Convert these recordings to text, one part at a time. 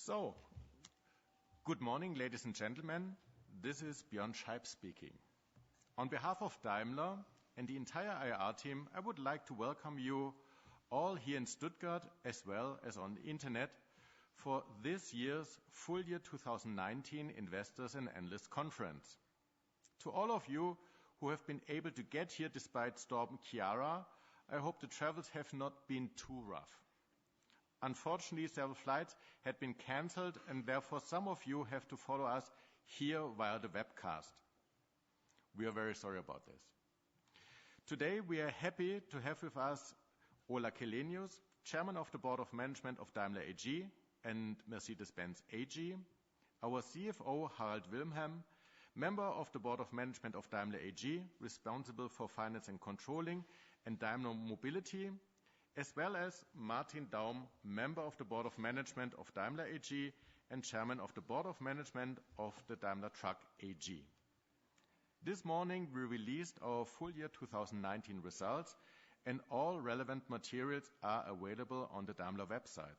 So, good morning, ladies and gentlemen. This is Björn Scheib speaking. On behalf of Daimler and the entire IR team, I would like to welcome you all here in Stuttgart as well as on the internet for this year's full year 2019 Investors and Analysts Conference. To all of you who have been able to get here despite Storm Ciara, I hope the travels have not been too rough. Unfortunately, several flights had been cancelled, and therefore some of you have to follow us here via the webcast. We are very sorry about this. Today, we are happy to have with us Ola Källenius, Chairman of the Board of Management of Daimler AG and Mercedes-Benz AG, our CFO, Harald Wilhelm, Member of the Board of Management of Daimler AG, responsible for finance and controlling, and Daimler Mobility, as well as Martin Daum, Member of the Board of Management of Daimler AG and Chairman of the Board of Management of the Daimler Truck AG. This morning, we released our full year 2019 results, and all relevant materials are available on the Daimler website.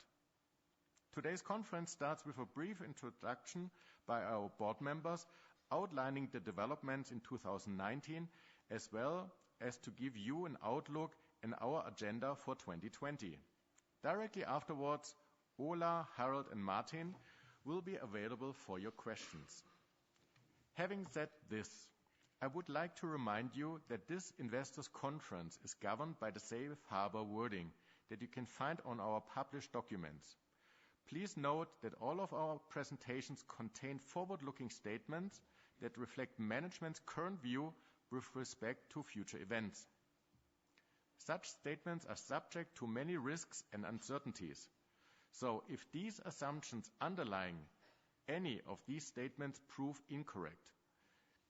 Today's conference starts with a brief introduction by our board members, outlining the developments in 2019, as well as to give you an outlook and our agenda for 2020. Directly afterwards, Ola, Harold, and Martin will be available for your questions. Having said this, I would like to remind you that this investors' conference is governed by the safe harbor wording that you can find on our published documents. Please note that all of our presentations contain forward-looking statements that reflect management's current view with respect to future events. Such statements are subject to many risks and uncertainties. So if these assumptions underlying any of these statements prove incorrect,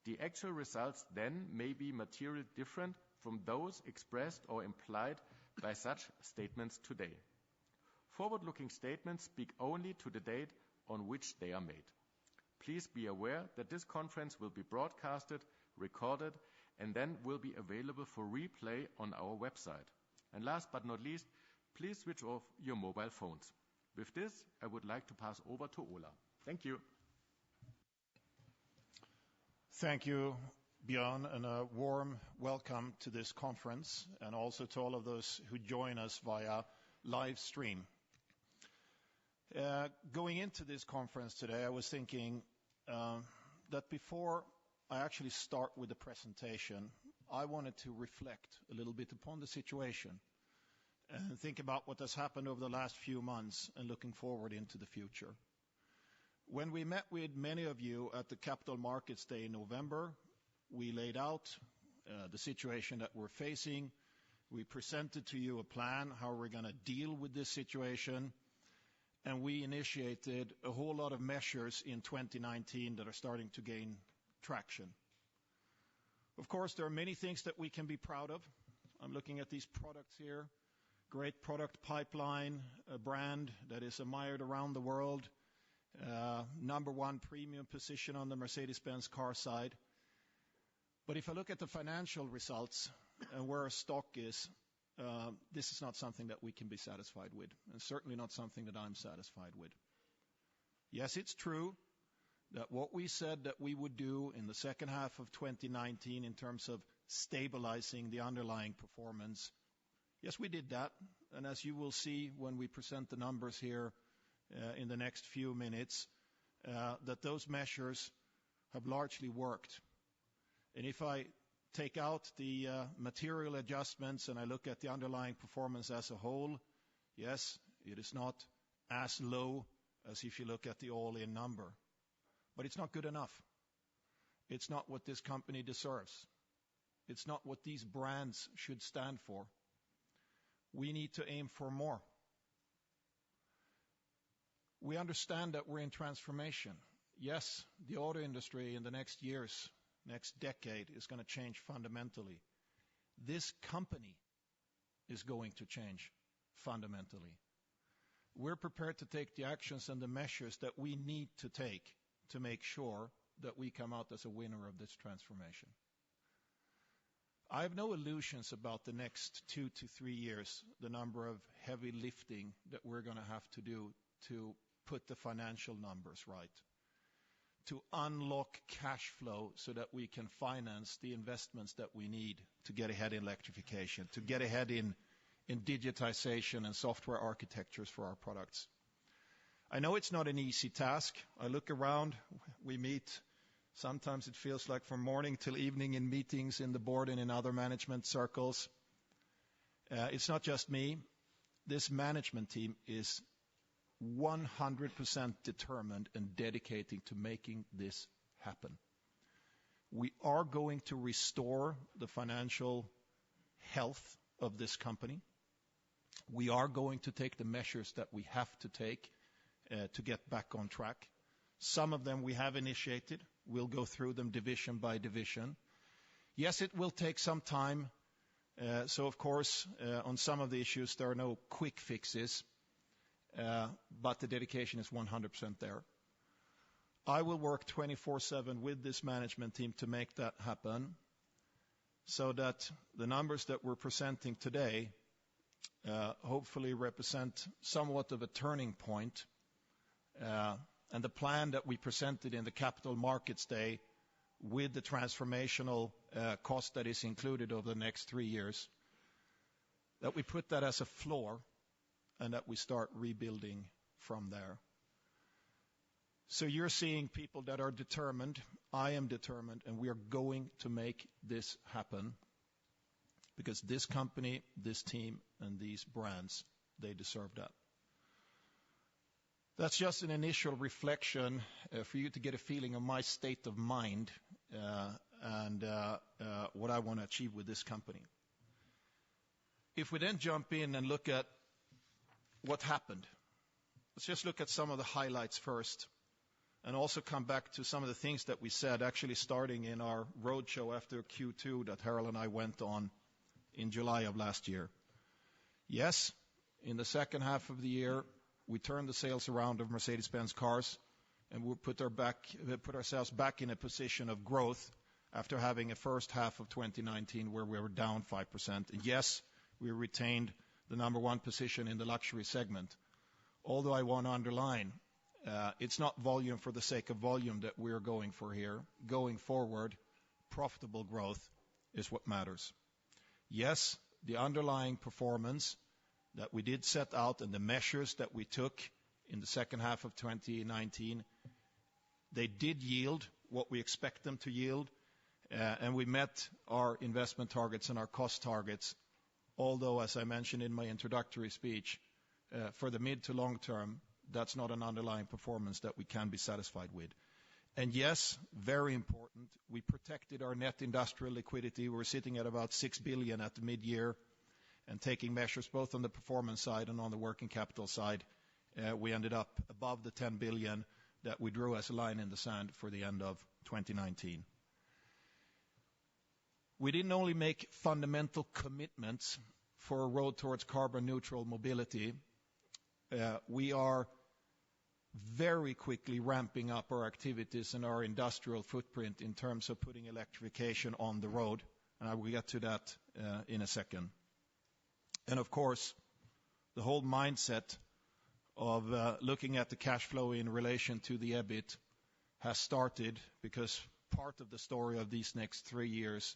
the actual results then may be materially different from those expressed or implied by such statements today. Forward-looking statements speak only to the date on which they are made. Please be aware that this conference will be broadcasted, recorded, and then will be available for replay on our website. And last but not least, please switch off your mobile phones. With this, I would like to pass over to Ola. Thank you. Thank you, Björn, and a warm welcome to this conference, and also to all of those who join us via live stream. Going into this conference today, I was thinking that before I actually start with the presentation, I wanted to reflect a little bit upon the situation and think about what has happened over the last few months and looking forward into the future. When we met with many of you at the Capital Markets Day in November, we laid out the situation that we're facing. We presented to you a plan how we're going to deal with this situation, and we initiated a whole lot of measures in 2019 that are starting to gain traction. Of course, there are many things that we can be proud of. I'm looking at these products here. Great product pipeline, a brand that is admired around the world, number one premium position on the Mercedes-Benz car side. But if I look at the financial results and where our stock is, this is not something that we can be satisfied with, and certainly not something that I'm satisfied with. Yes, it's true that what we said that we would do in the second half of 2019 in terms of stabilizing the underlying performance, yes, we did that. And as you will see when we present the numbers here in the next few minutes, that those measures have largely worked. And if I take out the material adjustments and I look at the underlying performance as a whole, yes, it is not as low as if you look at the all-in number. But it's not good enough. It's not what this company deserves. It's not what these brands should stand for. We need to aim for more. We understand that we're in transformation. Yes, the auto industry in the next years, next decade is going to change fundamentally. This company is going to change fundamentally. We're prepared to take the actions and the measures that we need to take to make sure that we come out as a winner of this transformation. I have no illusions about the next 2 to 3 years, the number of heavy lifting that we're going to have to do to put the financial numbers right, to unlock cash flow so that we can finance the investments that we need to get ahead in electrification, to get ahead in digitization and software architectures for our products. I know it's not an easy task. I look around, we meet, sometimes it feels like from morning till evening in meetings in the board and in other management circles. It's not just me. This management team is 100% determined and dedicated to making this happen. We are going to restore the financial health of this company. We are going to take the measures that we have to take to get back on track. Some of them we have initiated. We'll go through them division by division. Yes, it will take some time. So, of course, on some of the issues, there are no quick fixes, but the dedication is 100% there. I will work 24/7 with this management team to make that happen so that the numbers that we're presenting today hopefully represent somewhat of a turning point. And the plan that we presented in the Capital Markets Day with the transformational cost that is included over the next 3 years, that we put that as a floor and that we start rebuilding from there. So you're seeing people that are determined. I am determined, and we are going to make this happen because this company, this team, and these brands, they deserve that. That's just an initial reflection for you to get a feeling of my state of mind and what I want to achieve with this company. If we then jump in and look at what happened, let's just look at some of the highlights first and also come back to some of the things that we said, actually starting in our roadshow after Q2 that Harold and I went on in July of last year. Yes, in the second half of the year, we turned the sales around of Mercedes-Benz cars, and we put ourselves back in a position of growth after having a first half of 2019 where we were down 5%. And yes, we retained the number one position in the luxury segment. Although I want to underline, it's not volume for the sake of volume that we're going for here. Going forward, profitable growth is what matters. Yes, the underlying performance that we did set out and the measures that we took in the second half of 2019, they did yield what we expect them to yield, and we met our investment targets and our cost targets, although, as I mentioned in my introductory speech, for the mid to long term, that's not an underlying performance that we can be satisfied with. And yes, very important, we protected our net industrial liquidity. We're sitting at about 6 billion at the mid-year, and taking measures both on the performance side and on the working capital side, we ended up above the 10 billion that we drew as a line in the sand for the end of 2019. We didn't only make fundamental commitments for a road towards carbon neutral mobility. We are very quickly ramping up our activities and our industrial footprint in terms of putting electrification on the road, and I will get to that in a second. And of course, the whole mindset of looking at the cash flow in relation to the EBIT has started, because part of the story of these next 3 years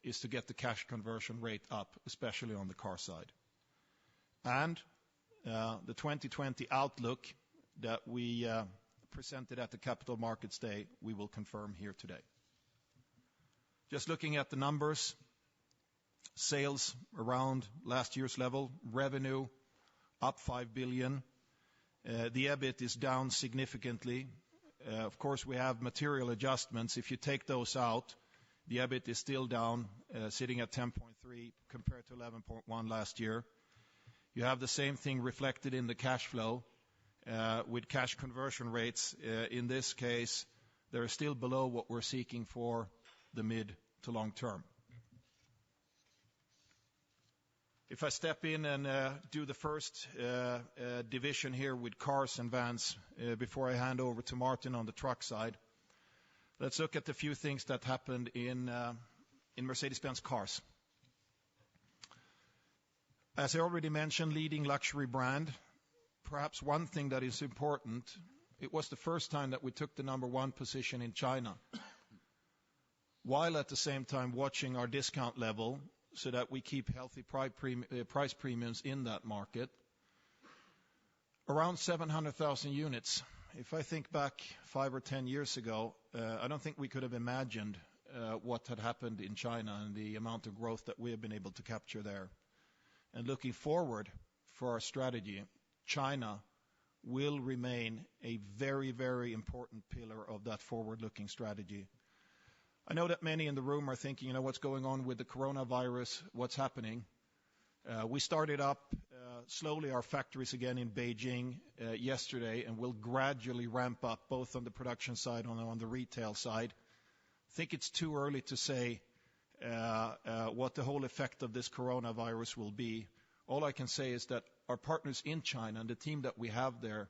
is to get the cash conversion rate up, especially on the car side. And the 2020 outlook that we presented at the Capital Markets Day, we will confirm here today. Just looking at the numbers, sales around last year's level, revenue up 5 billion. The EBIT is down significantly. Of course, we have material adjustments. If you take those out, the EBIT is still down, sitting at 10.3 compared to 11.1 last year. You have the same thing reflected in the cash flow, with cash conversion rates. In this case, they're still below what we're seeking for the mid to long term. If I step in and do the first division here with cars and vans before I hand over to Martin on the truck side, let's look at the few things that happened in Mercedes-Benz cars. As I already mentioned, leading luxury brand, perhaps one thing that is important, it was the first time that we took the number one position in China, while at the same time watching our discount level so that we keep healthy price premiums in that market. Around 700,000 units. If I think back 5 or 10 years ago, I don't think we could have imagined what had happened in China and the amount of growth that we have been able to capture there. And looking forward for our strategy, China will remain a very, very important pillar of that forward-looking strategy. I know that many in the room are thinking, what's going on with the coronavirus, what's happening? We started up slowly our factories again in Beijing yesterday, and we'll gradually ramp up both on the production side and on the retail side. I think it's too early to say what the whole effect of this coronavirus will be. All I can say is that our partners in China and the team that we have there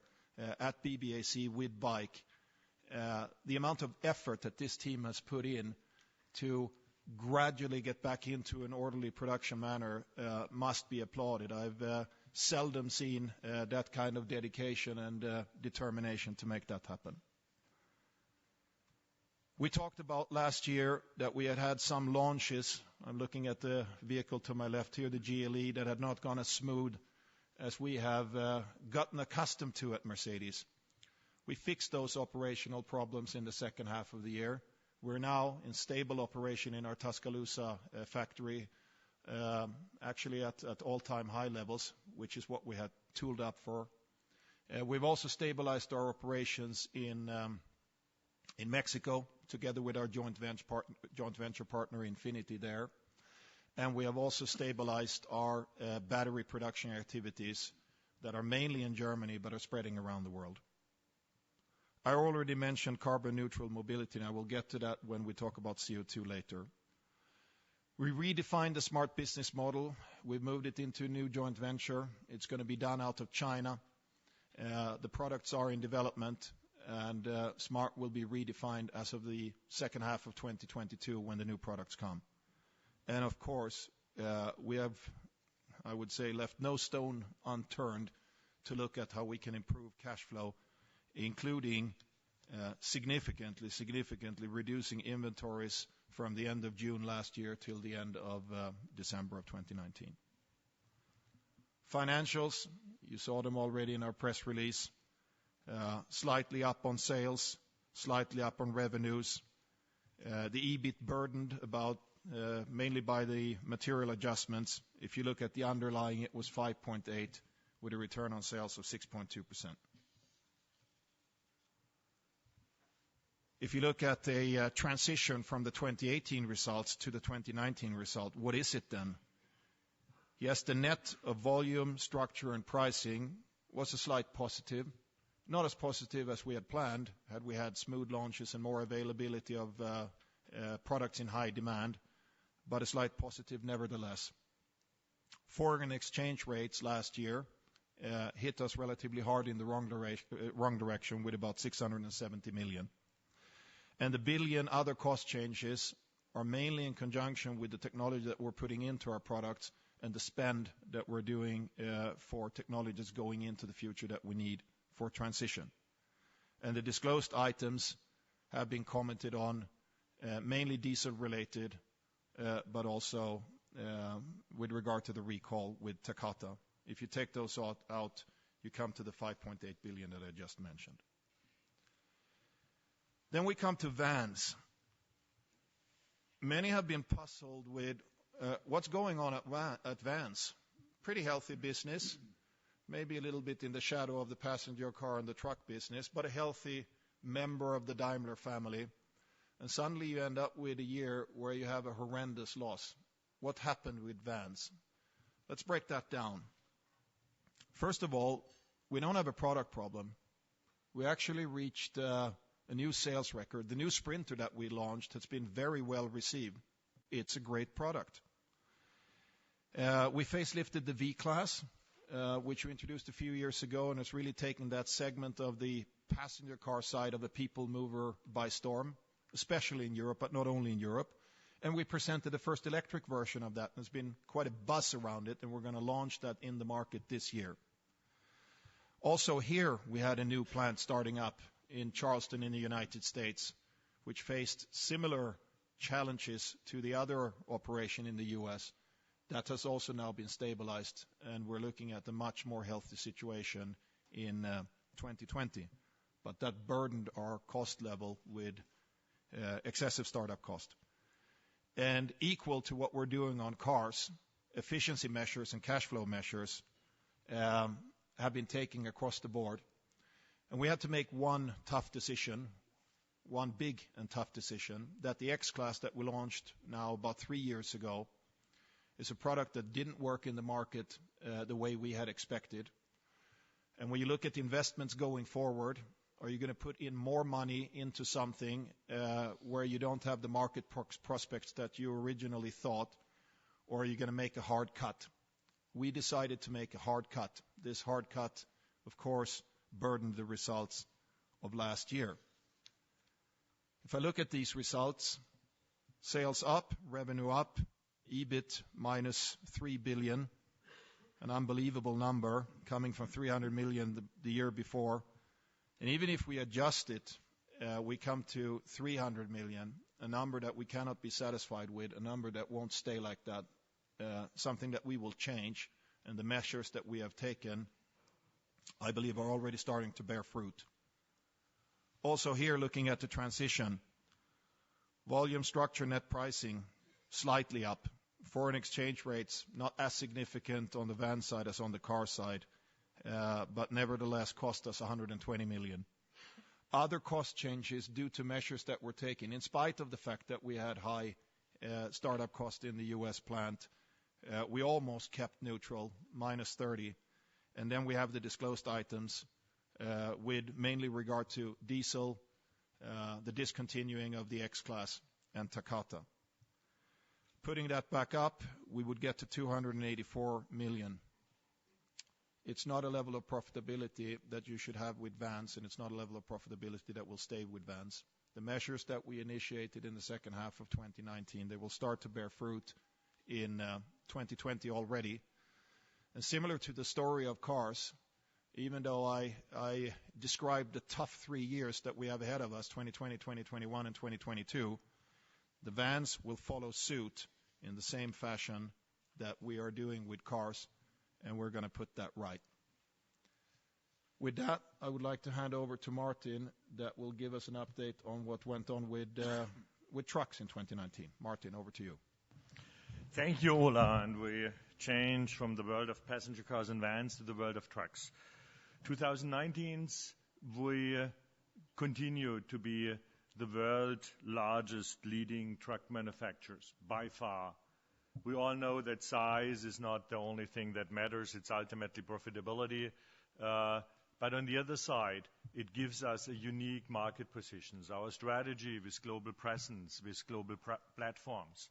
at BBAC with Bike, the amount of effort that this team has put in to gradually get back into an orderly production manner must be applauded. I've seldom seen that kind of dedication and determination to make that happen. We talked about last year that we had some launches. I'm looking at the vehicle to my left here, the GLE, that had not gone as smooth as we have gotten accustomed to at Mercedes. We fixed those operational problems in the second half of the year. We're now in stable operation in our Tuscaloosa factory, actually at all-time high levels, which is what we had tooled up for. We've also stabilized our operations in Mexico, together with our joint venture partner Infinity there. And we have also stabilized our battery production activities that are mainly in Germany but are spreading around the world. I already mentioned carbon neutral mobility, and I will get to that when we talk about CO2 later. We redefined the smart business model. We've moved it into a new joint venture. It's going to be done out of China. The products are in development, and smart will be redefined as of the second half of 2022 when the new products come. And of course, we have, I would say, left no stone unturned to look at how we can improve cash flow, including significantly reducing inventories from the end of June last year till the end of December of 2019. Financials, you saw them already in our press release. Slightly up on sales, slightly up on revenues. The EBIT burdened about mainly by the material adjustments. If you look at the underlying, it was 5.8 with a return on sales of 6.2%. If you look at a transition from the 2018 results to the 2019 result, what is it then? Yes, the net of volume, structure, and pricing was a slight positive. Not as positive as we had planned, had we had smooth launches and more availability of products in high demand, but a slight positive nevertheless. Foreign exchange rates last year hit us relatively hard in the wrong direction with about 670 million. And the billion other cost changes are mainly in conjunction with the technology that we're putting into our products and the spend that we're doing for technologies going into the future that we need for transition. And the disclosed items have been commented on, mainly diesel-related, but also with regard to the recall with Takata. If you take those out, you come to the 5.8 billion that I just mentioned. Then we come to vans. Many have been puzzled with what's going on at vans. Pretty healthy business, maybe a little bit in the shadow of the passenger car and the truck business, but a healthy member of the Daimler family. And suddenly you end up with a year where you have a horrendous loss. What happened with vans? Let's break that down. First of all, we don't have a product problem. We actually reached a new sales record. The new Sprinter that we launched has been very well received. It's a great product. We facelifted the V-Class, which we introduced a few years ago, and it's really taken that segment of the passenger car side of a people mover by storm, especially in Europe, but not only in Europe. And we presented the first electric version of that. There's been quite a buzz around it, and we're going to launch that in the market this year. Also here, we had a new plant starting up in Charleston in the United States, which faced similar challenges to the other operation in the U.S. That has also now been stabilized, and we're looking at a much more healthy situation in 2020. But that burdened our cost level with excessive startup cost. And equal to what we're doing on cars, efficiency measures and cash flow measures have been taken across the board. And we had to make one tough decision, one big and tough decision, that the X-Class that we launched now about 3 years ago is a product that didn't work in the market the way we had expected. And when you look at the investments going forward, are you going to put in more money into something where you don't have the market prospects that you originally thought, or are you going to make a hard cut? We decided to make a hard cut. This hard cut, of course, burdened the results of last year. If I look at these results, sales up, revenue up, EBIT minus 3 billion, an unbelievable number coming from 300 million the year before. And even if we adjust it, we come to 300 million, a number that we cannot be satisfied with, a number that won't stay like that, something that we will change. And the measures that we have taken, I believe, are already starting to bear fruit. Also here, looking at the transition, volume, structure, net pricing, slightly up. Foreign exchange rates, not as significant on the van side as on the car side, but nevertheless cost us 120 million. Other cost changes due to measures that were taken, in spite of the fact that we had high startup cost in the U.S. plant, we almost kept neutral, minus 30. And then we have the disclosed items with mainly regard to diesel, the discontinuing of the X-Class and Takata. Putting that back up, we would get to 284 million. It's not a level of profitability that you should have with vans, and it's not a level of profitability that will stay with vans. The measures that we initiated in the second half of 2019, they will start to bear fruit in 2020 already. And similar to the story of cars, even though I described the tough 3 years that we have ahead of us, 2020, 2021, and 2022, the vans will follow suit in the same fashion that we are doing with cars, and we're going to put that right. With that, I would like to hand over to Martin that will give us an update on what went on with trucks in 2019. Martin, over to you. Thank you, Ola. And we change from the world of passenger cars and vans to the world of trucks. 2019, we continue to be the world's largest leading truck manufacturers, by far. We all know that size is not the only thing that matters. It's ultimately profitability. But on the other side, it gives us a unique market positions. Our strategy with global presence, with global platforms,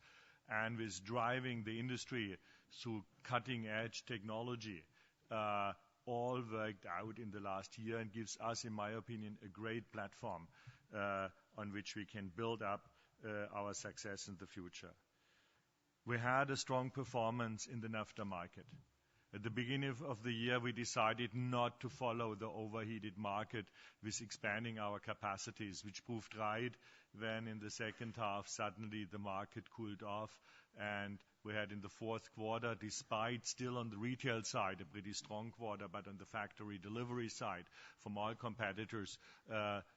and with driving the industry through cutting-edge technology, all worked out in the last year and gives us, in my opinion, a great platform on which we can build up our success in the future. We had a strong performance in the NAFTA market. At the beginning of the year, we decided not to follow the overheated market with expanding our capacities, which proved right when in the second half, suddenly the market cooled off. And we had in the fourth quarter, despite still on the retail side, a pretty strong quarter, but on the factory delivery side, from all competitors,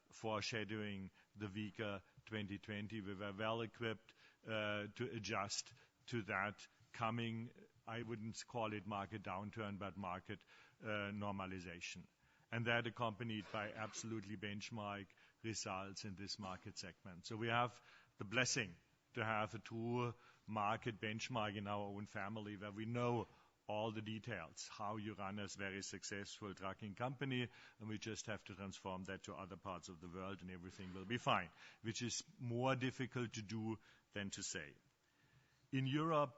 foreshadowing the weaker 2020. We were well equipped to adjust to that coming, I wouldn't call it market downturn, but market normalization. And that accompanied by absolutely benchmark results in this market segment. So we have the blessing to have a true market benchmark in our own family where we know all the details, how you run a very successful trucking company, and we just have to transform that to other parts of the world and everything will be fine, which is more difficult to do than to say. In Europe,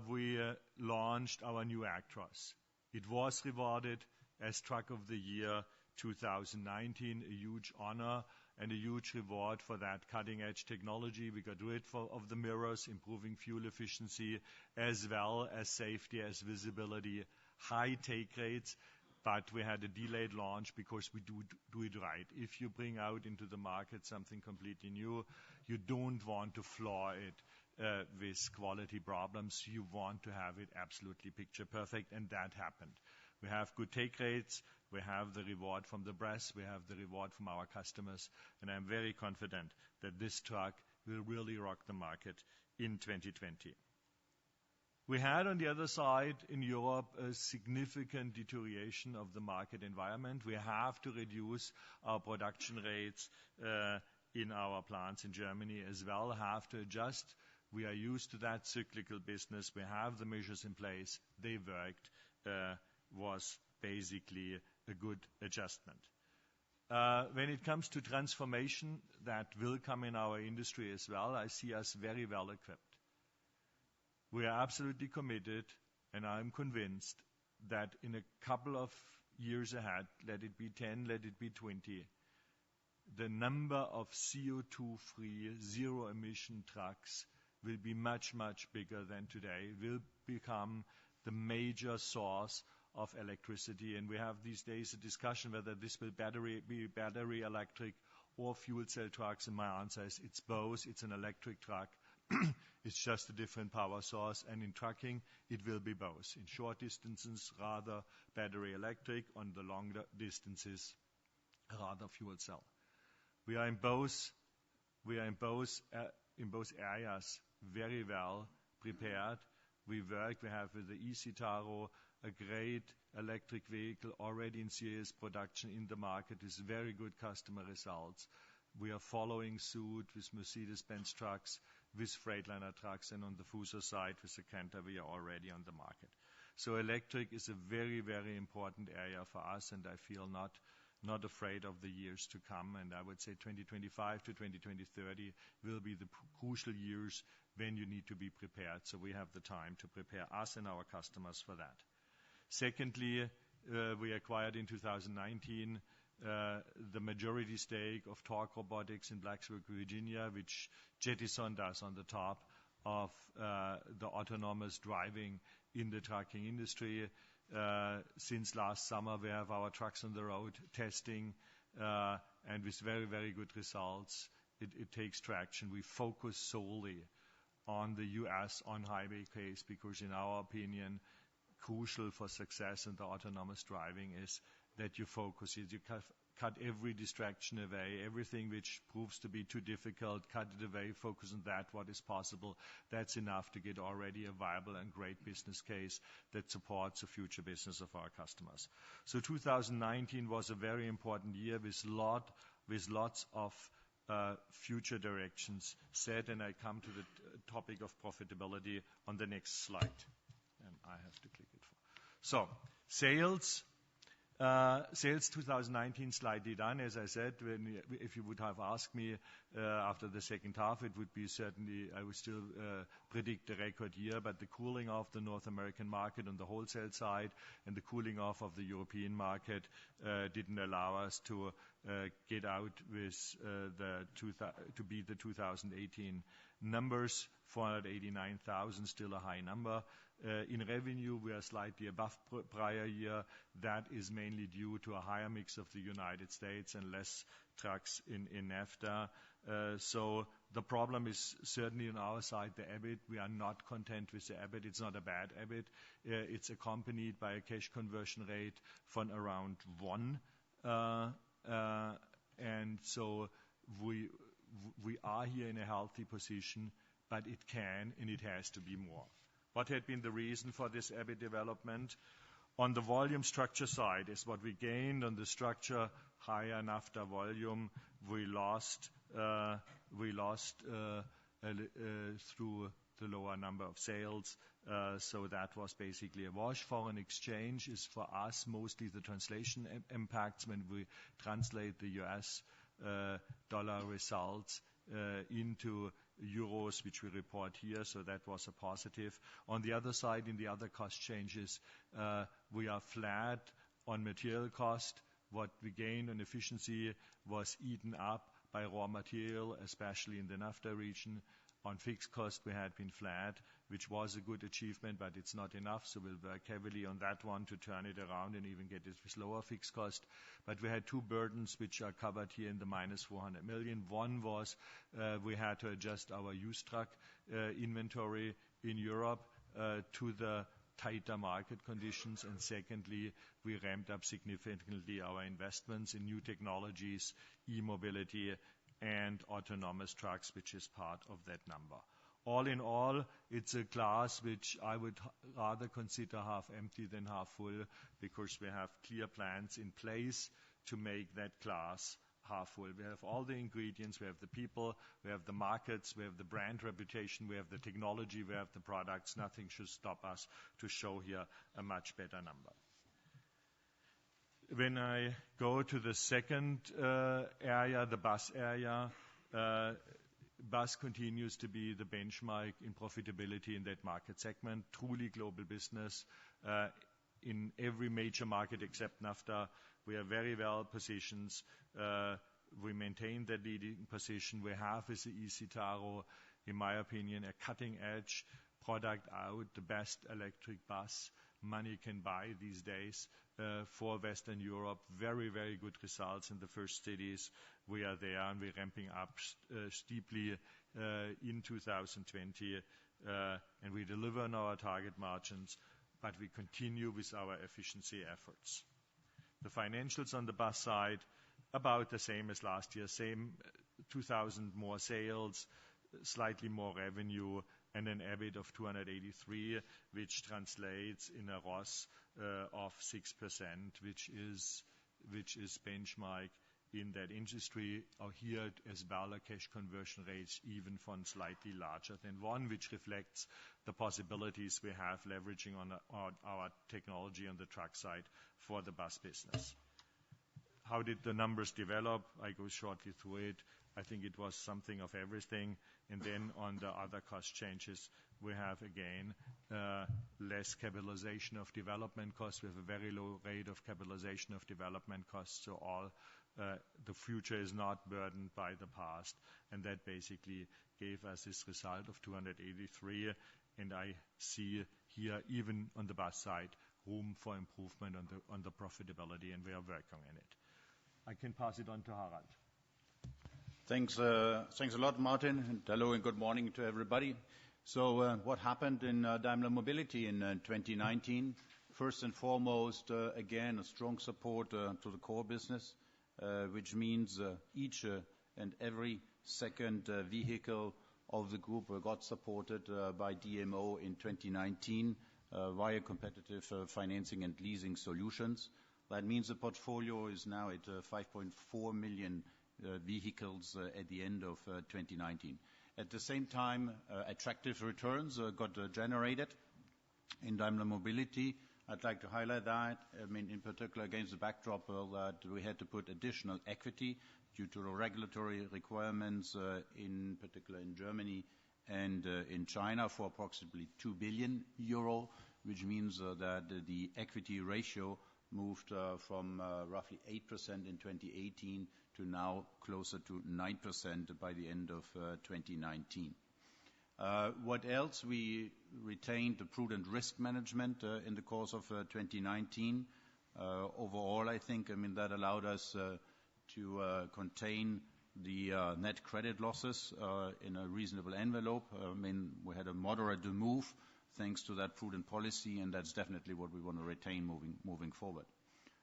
we launched our new Actros. It was rewarded as Truck of the Year 2019, a huge honor and a huge reward for that cutting-edge technology. We got rid of the mirrors, improving fuel efficiency, as well as safety, as visibility, high take rates, but we had a delayed launch because we do it right. If you bring out into the market something completely new, you don't want to flaw it with quality problems. You want to have it absolutely picture perfect, and that happened. We have good take rates, we have the reward from the press, we have the reward from our customers, and I'm very confident that this truck will really rock the market in 2020. We had on the other side in Europe a significant deterioration of the market environment. We have to reduce our production rates in our plants in Germany as well, have to adjust. We are used to that cyclical business. We have the measures in place. They worked, was basically a good adjustment. When it comes to transformation, that will come in our industry as well. I see us very well equipped. We are absolutely committed, and I'm convinced that in a couple of years ahead, let it be 10, let it be 20, the number of CO2-free, zero-emission trucks will be much, much bigger than today, will become the major source of electricity. And we have these days a discussion whether this will be battery electric or fuel cell trucks. And my answer is it's both. It's an electric truck. It's just a different power source. And in trucking, it will be both. In short distances, rather battery electric. On the longer distances, rather fuel cell. We are in both areas very well prepared. We have with the eCitaro a great electric vehicle already in serious production in the market with very good customer results. We are following suit with Mercedes-Benz trucks, with Freightliner trucks, and on the Fuso side with the Canter, we are already on the market. So electric is a very, very important area for us, and I feel not afraid of the years to come. And I would say 2025 to 2030 will be the crucial years when you need to be prepared. So we have the time to prepare us and our customers for that. Secondly, we acquired in 2019 the majority stake of Torque Robotics in Blacksburg, Virginia, which jettisoned us on the top of the autonomous driving in the trucking industry. Since last summer, we have our trucks on the road testing, and with very, very good results. It takes traction. We focus solely on the U.S. on-highway case because, in our opinion, crucial for success in the autonomous driving is that you focus. You cut every distraction away, everything which proves to be too difficult, cut it away, focus on that, what is possible. That's enough to get already a viable and great business case that supports the future business of our customers. So 2019 was a very important year with lots of future directions set, and I come to the topic of profitability on the next slide. And I have to click it. So, sales 2019 slightly down. As I said, if you would have asked me after the second half, it would be certainly, I would still predict a record year, but the cooling off the North American market on the wholesale side and the cooling off of the European market didn't allow us to get out with to beat the 2018 numbers. 489,000, still a high number. In revenue, we are slightly above prior year. That is mainly due to a higher mix of the United States and less trucks in NAFTA. So the problem is certainly on our side, the EBIT. We are not content with the EBIT. It's not a bad EBIT. It's accompanied by a cash conversion rate from around 1. And so we are here in a healthy position, but it can and it has to be more. What had been the reason for this EBIT development? On the volume structure side is what we gained on the structure, higher NAFTA volume. We lost through the lower number of sales. So that was basically a wash. Foreign exchange is for us mostly the translation impacts when we translate the US dollar results into euros, which we report here, so that was a positive. On the other side, in the other cost changes, we are flat on material cost. What we gained on efficiency was eaten up by raw material, especially in the NAFTA region. On fixed cost, we had been flat. which was a good achievement, but it's not enough. So we'll work heavily on that one to turn it around and even get it with lower fixed cost. But we had two burdens which are covered here in the minus 400 million. One was we had to adjust our used truck inventory in Europe to the tighter market conditions. And secondly, we ramped up significantly our investments in new technologies, e-mobility, and autonomous trucks, which is part of that number. All in all, it's a glass which I would rather consider half empty than half full, because we have clear plans in place to make that glass half full. We have all the ingredients, we have the people, we have the markets, we have the brand reputation, we have the technology, we have the products. Nothing should stop us to show here a much better number. When I go to the second area, the bus area, bus continues to be the benchmark in profitability in that market segment. Truly global business. In every major market except NAFTA, we are very well positioned. We maintain that leading position. We have with the e-Citaro, in my opinion, a cutting-edge product out, the best electric bus money can buy these days for Western Europe. Very, very good results in the first cities. We are there, and we're ramping up steeply in 2020, and we deliver on our target margins, but we continue with our efficiency efforts. The financials on the bus side, about the same as last year, same 2,000 more sales, slightly more revenue, and an EBIT of 283, which translates in a ROS of 6%, which is benchmark in that industry. Here as well, a cash conversion rates even from slightly larger than one, which reflects the possibilities we have leveraging on our technology on the truck side for the bus business. How did the numbers develop? I go shortly through it. I think it was something of everything. And then on the other cost changes, we have again less capitalization of development costs. We have a very low rate of capitalization of development costs. So all the future is not burdened by the past. And that basically gave us this result of 283. And I see here, even on the bus side, room for improvement on the profitability, and we are working on it. I can pass it on to Harald. Thanks a lot, Martin, and hello and good morning to everybody. So what happened in Daimler Mobility in 2019? First and foremost, again, a strong support to the core business, which means each and every second vehicle of the group got supported by DMO in 2019 via competitive financing and leasing solutions. That means the portfolio is now at 5.4 million vehicles at the end of 2019. At the same time, attractive returns got generated in Daimler Mobility. I'd like to highlight that, in particular against the backdrop that we had to put additional equity due to the regulatory requirements, in particular in Germany and in China, for approximately 2 billion euro, which means that the equity ratio moved from roughly 8% in 2018 to now closer to 9% by the end of 2019. What else? We retained the prudent risk management in the course of 2019. Overall, I think, that allowed us to contain the net credit losses in a reasonable envelope. We had a moderate move thanks to that prudent policy, and that's definitely what we want to retain moving forward.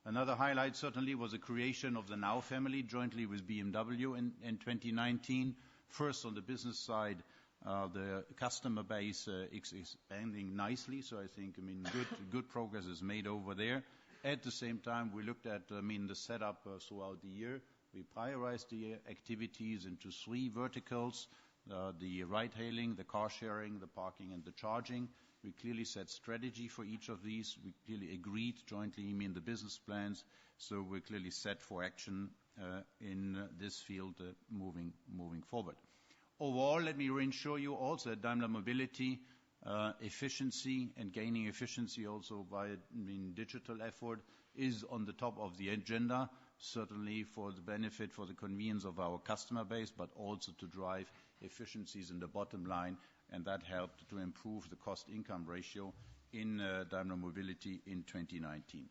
Another highlight certainly was the creation of the Now family jointly with BMW in 2019. First, on the business side, the customer base expanding nicely. So I think, good progress is made over there. At the same time, we looked at, the setup throughout the year. We prioritized the activities into 3 verticals: the ride-hailing, the car-sharing, the parking, and the charging. We clearly set strategy for each of these. We clearly agreed jointly the business plans. So we're clearly set for action in this field moving forward. Overall, let me reassure you also at Daimler Mobility, efficiency and gaining efficiency also by digital effort is on the top of the agenda, certainly for the benefit, for the convenience of our customer base, but also to drive efficiencies in the bottom line and that helped to improve the cost-income ratio in Daimler Mobility in 2019.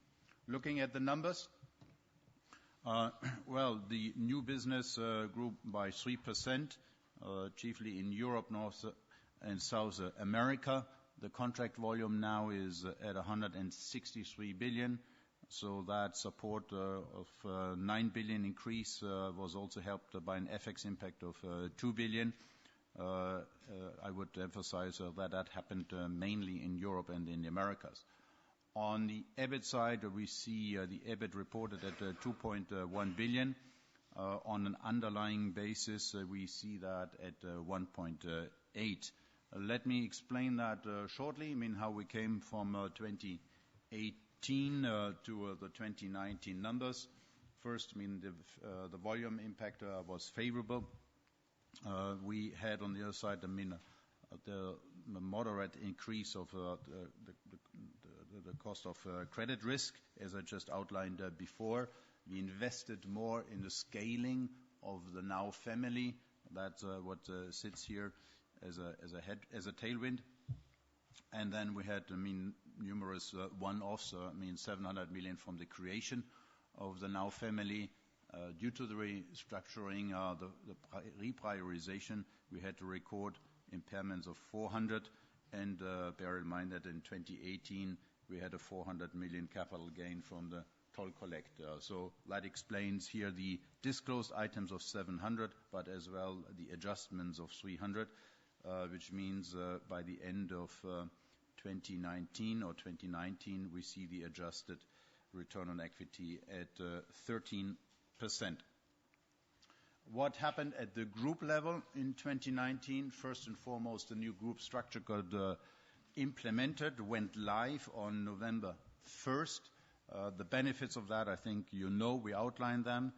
Looking at the numbers, the new business grew by 3%, chiefly in Europe, North and South America. The contract volume now is at 163 billion, so that support of 9 billion increase was also helped by an FX impact of 2 billion. I would emphasize that happened mainly in Europe and in the Americas. On the EBIT side, we see the EBIT reported at 2.1 billion. On an underlying basis, we see that at 1.8. Let me explain that shortly. I mean, how we came from 2018 to the 2019 numbers. First, I mean, the volume impact was favorable. We had on the other side, I mean, the moderate increase of the cost of credit risk, as I just outlined before. We invested more in the scaling of the Now family. That's what sits here as a tailwind. And then we had, I mean, numerous one-offs. I mean, 700 million from the creation of the Now family. Due to the restructuring, the reprioritization, we had to record impairments of 400. And bear in mind that in 2018, we had a 400 million capital gain from the toll collector. So that explains here the disclosed items of 700, but as well the adjustments of 300, which means by the end of 2019, we see the adjusted return on equity at 13%. What happened at the group level in 2019? First and foremost, the new group structure got implemented, went live on November 1st. The benefits of that, I think you know, we outlined them.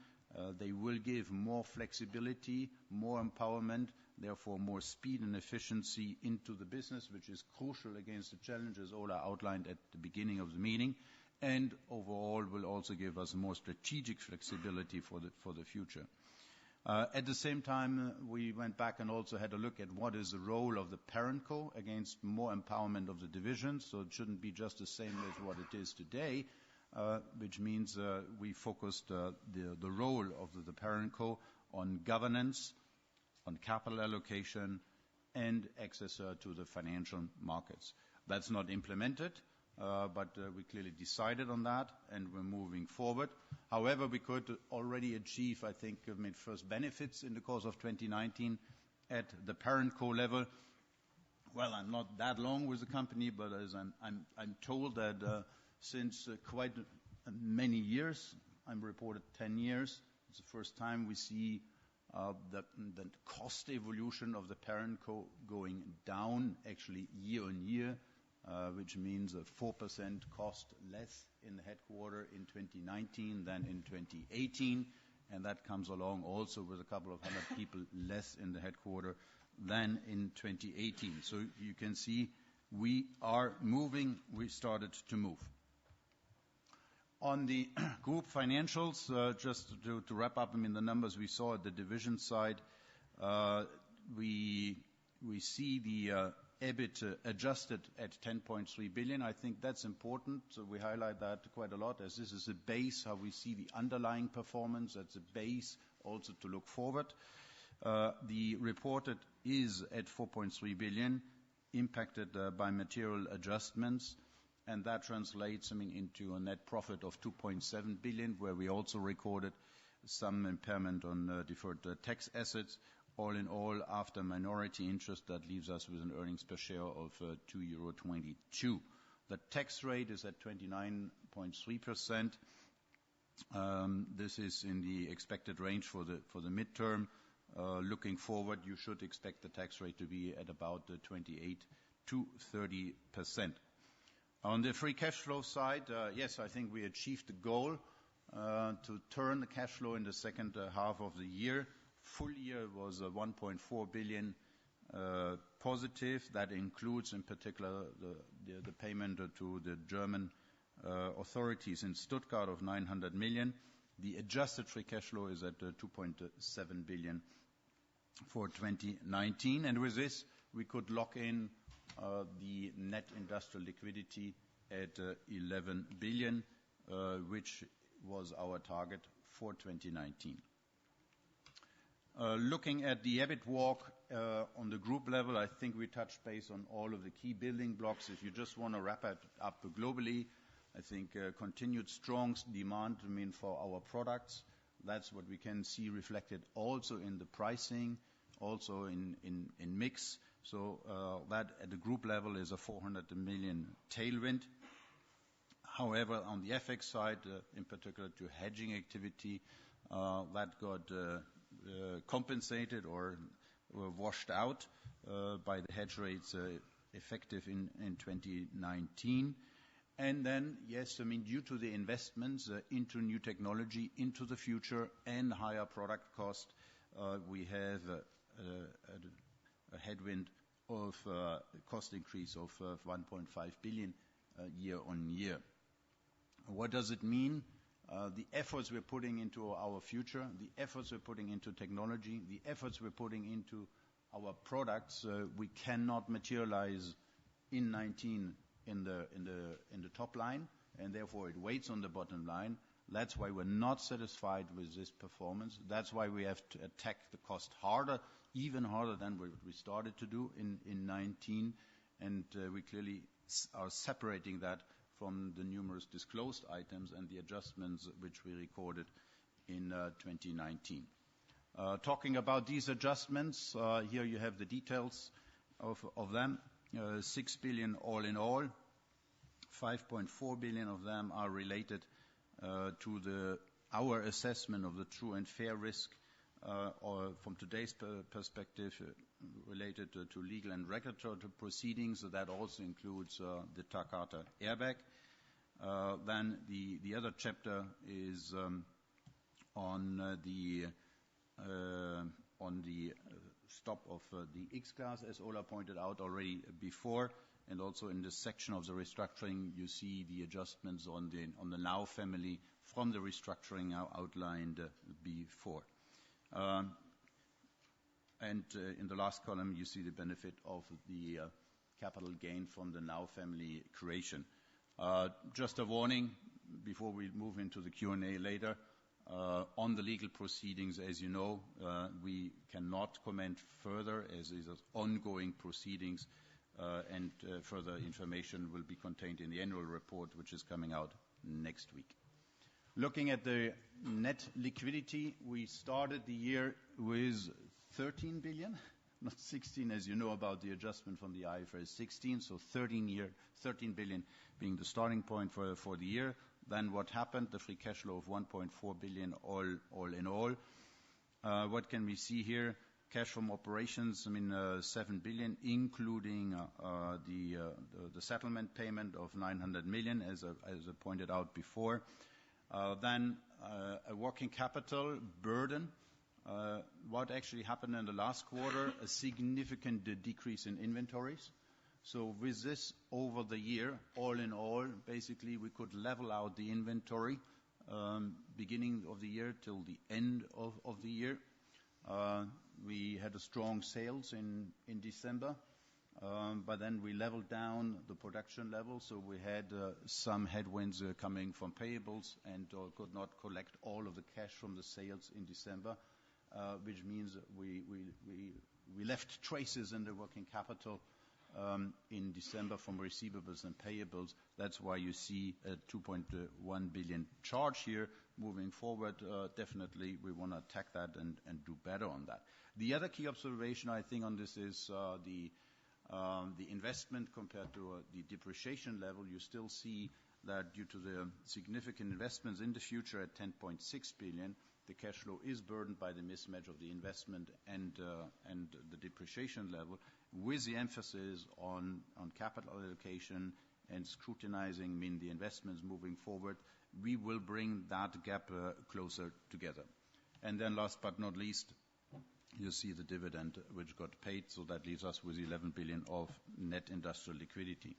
They will give more flexibility, more empowerment, therefore more speed and efficiency into the business, which is crucial against the challenges Ola outlined at the beginning of the meeting, and overall will also give us more strategic flexibility for the future. At the same time, we went back and also had a look at what is the role of the parent co against more empowerment of the divisions. So it shouldn't be just the same as what it is today, which means we focused the role of the parent co on governance, on capital allocation, and access to the financial markets. That's not implemented, but we clearly decided on that, and we're moving forward. However, we could already achieve, I think, first benefits in the course of 2019 at the parent co level. Well, I'm not that long with the company, but as I'm told that since quite many years, I'm reported 10 years, it's the first time we see the cost evolution of the parent co going down, actually year on year, which means a 4% cost less in the headquarter in 2019 than in 2018, and that comes along also with a couple of hundred people less in the headquarter than in 2018. So you can see we are moving, we started to move. On the group financials, just to wrap up, I mean, the numbers we saw at the division side, we see the EBIT adjusted at 10.3 billion. I think that's important, so we highlight that quite a lot, as this is a base, how we see the underlying performance. That's a base also to look forward. The reported is at 4.3 billion, impacted by material adjustments, and that translates, I mean, into a net profit of 2.7 billion, where we also recorded some impairment on deferred tax assets. All in all, after minority interest, that leaves us with an earnings per share of €2.22. The tax rate is at 29.3%. This is in the expected range for the midterm. Looking forward, you should expect the tax rate to be at about 28 to 30%. On the free cash flow side, yes, I think we achieved the goal to turn the cash flow in the second half of the year. Full year was 1.4 billion positive. That includes, in particular, the payment to the German authorities in Stuttgart of 900 million. The adjusted free cash flow is at 2.7 billion for 2019. And with this, we could lock in the net industrial liquidity at 11 billion, which was our target for 2019. Looking at the EBIT walk on the group level, I think we touched base on all of the key building blocks. If you just want to wrap it up globally, I think continued strong demand, for our products. That's what we can see reflected also in the pricing, also in mix. So that at the group level is a 400 million tailwind. However, on the FX side, in particular to hedging activity, that got compensated or washed out by the hedge rates effective in 2019. And then, yes, due to the investments into new technology, into the future, and higher product cost, we have a headwind of cost increase of 1.5 billion year on year. What does it mean? The efforts we're putting into our future, the efforts we're putting into technology, the efforts we're putting into our products, we cannot materialize in 19 in the top line, and therefore it weighs on the bottom line. That's why we're not satisfied with this performance. That's why we have to attack the cost harder, even harder than we started to do in 19, and we clearly are separating that from the numerous disclosed items and the adjustments which we recorded in 2019. Talking about these adjustments, here you have the details of them. 6 billion all in all. 5.4 billion of them are related to our assessment of the true and fair risk, or from today's perspective, related to legal and regulatory proceedings. So that also includes the Takata airbag. Then the other chapter is on the stop of the X-Class, as Ola pointed out already before, and also in this section of the restructuring, you see the adjustments on the Now family from the restructuring outlined before. And in the last column, you see the benefit of the capital gain from the Now family creation. Just a warning before we move into the Q&A later. On the legal proceedings, as you know, we cannot comment further as these are ongoing proceedings, and further information will be contained in the annual report, which is coming out next week. Looking at the net liquidity, we started the year with 13 billion, not 16, as you know about the adjustment from the IFRS 16, so 13 billion being the starting point for the year. Then what happened? The free cash flow of 1.4 billion all in all. What can we see here? Cash from operations, 7 billion, including the settlement payment of 900 million, as I pointed out before. Then a working capital burden. What actually happened in the last quarter? A significant decrease in inventories. So with this over the year, all in all, basically we could level out the inventory beginning of the year till the end of the year. We had a strong sales in December, but then we leveled down the production level, so we had some headwinds coming from payables and could not collect all of the cash from the sales in December, which means we left traces in the working capital in December from receivables and payables. That's why you see a 2.1 billion charge here. Moving forward, definitely we want to attack that and do better on that. The other key observation I think on this is the investment compared to the depreciation level. You still see that due to the significant investments in the future at 10.6 billion, the cash flow is burdened by the mismatch of the investment and the depreciation level, with the emphasis on capital allocation and scrutinizing the investments moving forward. We will bring that gap closer together. And then last but not least, you see the dividend which got paid, so that leaves us with 11 billion of net industrial liquidity.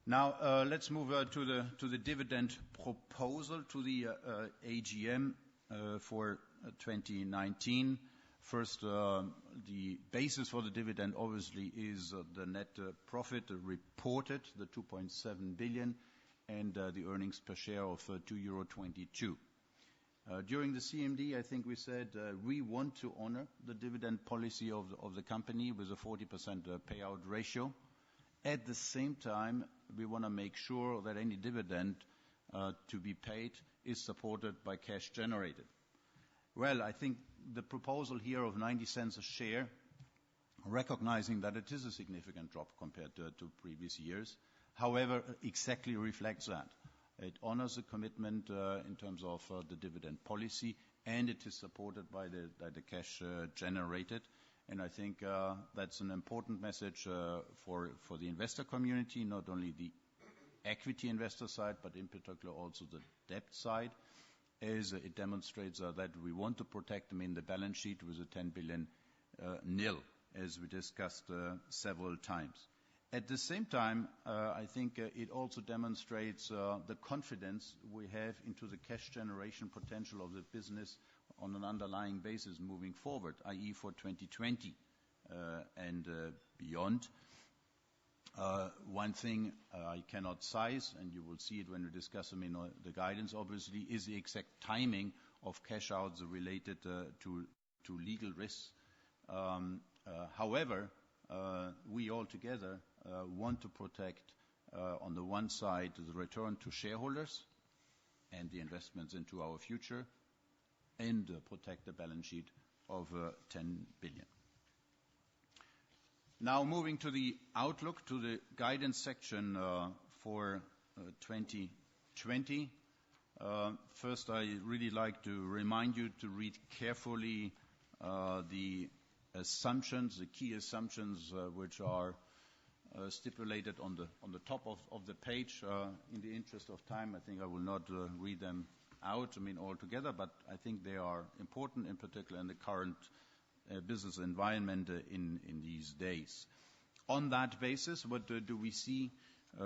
Now let's move to the dividend proposal to the AGM for 2019. First, the basis for the dividend obviously is the net profit reported, the 2.7 billion, and the earnings per share of 2.22 euro. During the CMD, I think we said we want to honor the dividend policy of the company with a 40% payout ratio. At the same time, we want to make sure that any dividend to be paid is supported by cash generated. Well, I think the proposal here of 90 cents a share, recognizing that it is a significant drop compared to previous years, however, exactly reflects that. It honors the commitment in terms of the dividend policy, and it is supported by the cash generated. And I think that's an important message for the investor community, not only the equity investor side, but in particular also the debt side, as it demonstrates that we want to protect them in the balance sheet with a 10 billion nil, as we discussed several times. At the same time, I think it also demonstrates the confidence we have into the cash generation potential of the business on an underlying basis moving forward, i.e. for 2020 and beyond. One thing I cannot size, and you will see it when we discuss them in the guidance, obviously, is the exact timing of cash outs related to legal risks. However, we all together want to protect, on the one side, the return to shareholders and the investments into our future, and protect the balance sheet of 10 billion. Now moving to the outlook, to the guidance section for 2020. First, I really like to remind you to read carefully the assumptions, the key assumptions which are stipulated on the top of the page. In the interest of time, I think I will not read them out, altogether, but I think they are important, in particular in the current business environment in these days. On that basis, what do we see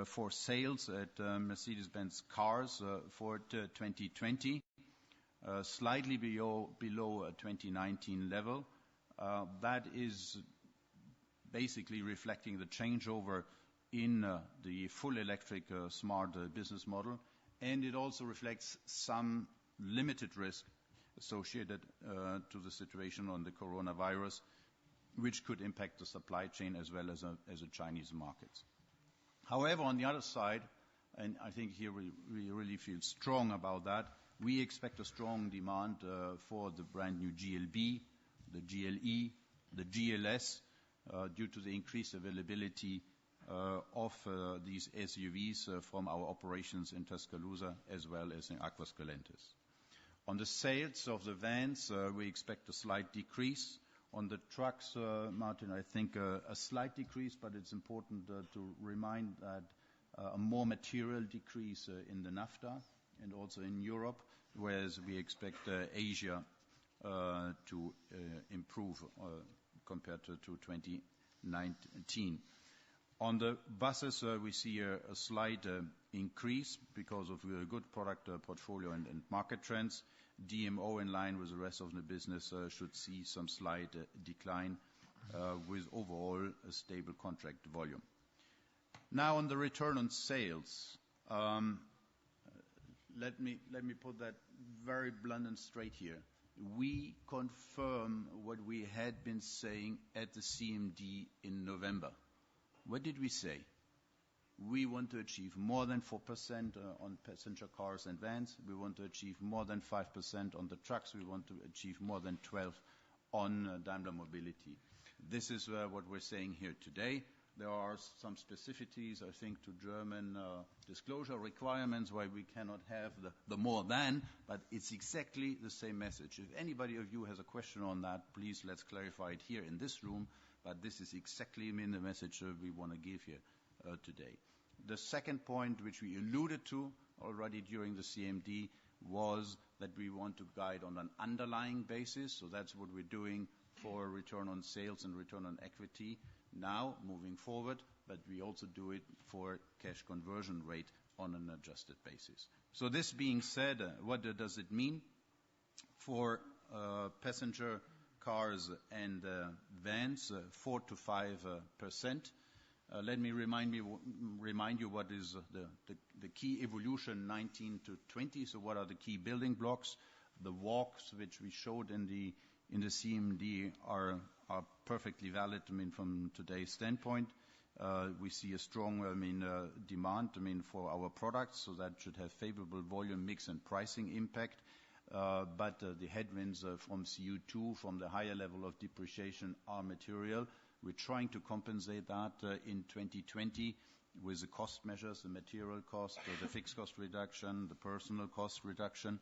for sales at Mercedes-Benz Cars for 2020? Slightly below 2019 level. That is basically reflecting the changeover in the full electric smart business model, and it also reflects some limited risk associated to the situation on the coronavirus, which could impact the supply chain as well as the Chinese markets. However, on the other side, and I think here we really feel strong about that, we expect a strong demand for the brand new GLB, the GLE, the GLS, due to the increased availability of these SUVs from our operations in Tuscaloosa as well as in Aguascalientes. On the sales of the vans, we expect a slight decrease. On the trucks, Martin, I think a slight decrease, but it's important to remind that a more material decrease in the NAFTA and also in Europe, whereas we expect Asia to improve compared to 2019. On the buses, we see a slight increase because of a good product portfolio and market trends. DMO, in line with the rest of the business, should see some slight decline with overall a stable contract volume. Now on the return on sales, let me put that very blunt and straight here. We confirm what we had been saying at the CMD in November. What did we say? We want to achieve more than 4% on passenger cars and vans. We want to achieve more than 5% on the trucks. We want to achieve more than 12% on Daimler Mobility. This is what we're saying here today. There are some specificities, I think, to German disclosure requirements why we cannot have the more than, but it's exactly the same message. If anybody of you has a question on that, please let's clarify it here in this room, but this is exactly the message we want to give here today. The second point, which we alluded to already during the CMD, was that we want to guide on an underlying basis, so that's what we're doing for return on sales and return on equity now moving forward, but we also do it for cash conversion rate on an adjusted basis. So this being said, what does it mean? For passenger cars and vans, 4 to 5%. Let me remind you what is the key evolution 19 to 20. So what are the key building blocks? The walks which we showed in the CMD are perfectly valid. From today's standpoint, we see a strong demand for our products, so that should have favorable volume mix and pricing impact. But the headwinds from CO2, from the higher level of depreciation, are material. We're trying to compensate that in 2020 with the cost measures, the material cost, the fixed cost reduction, the personal cost reduction,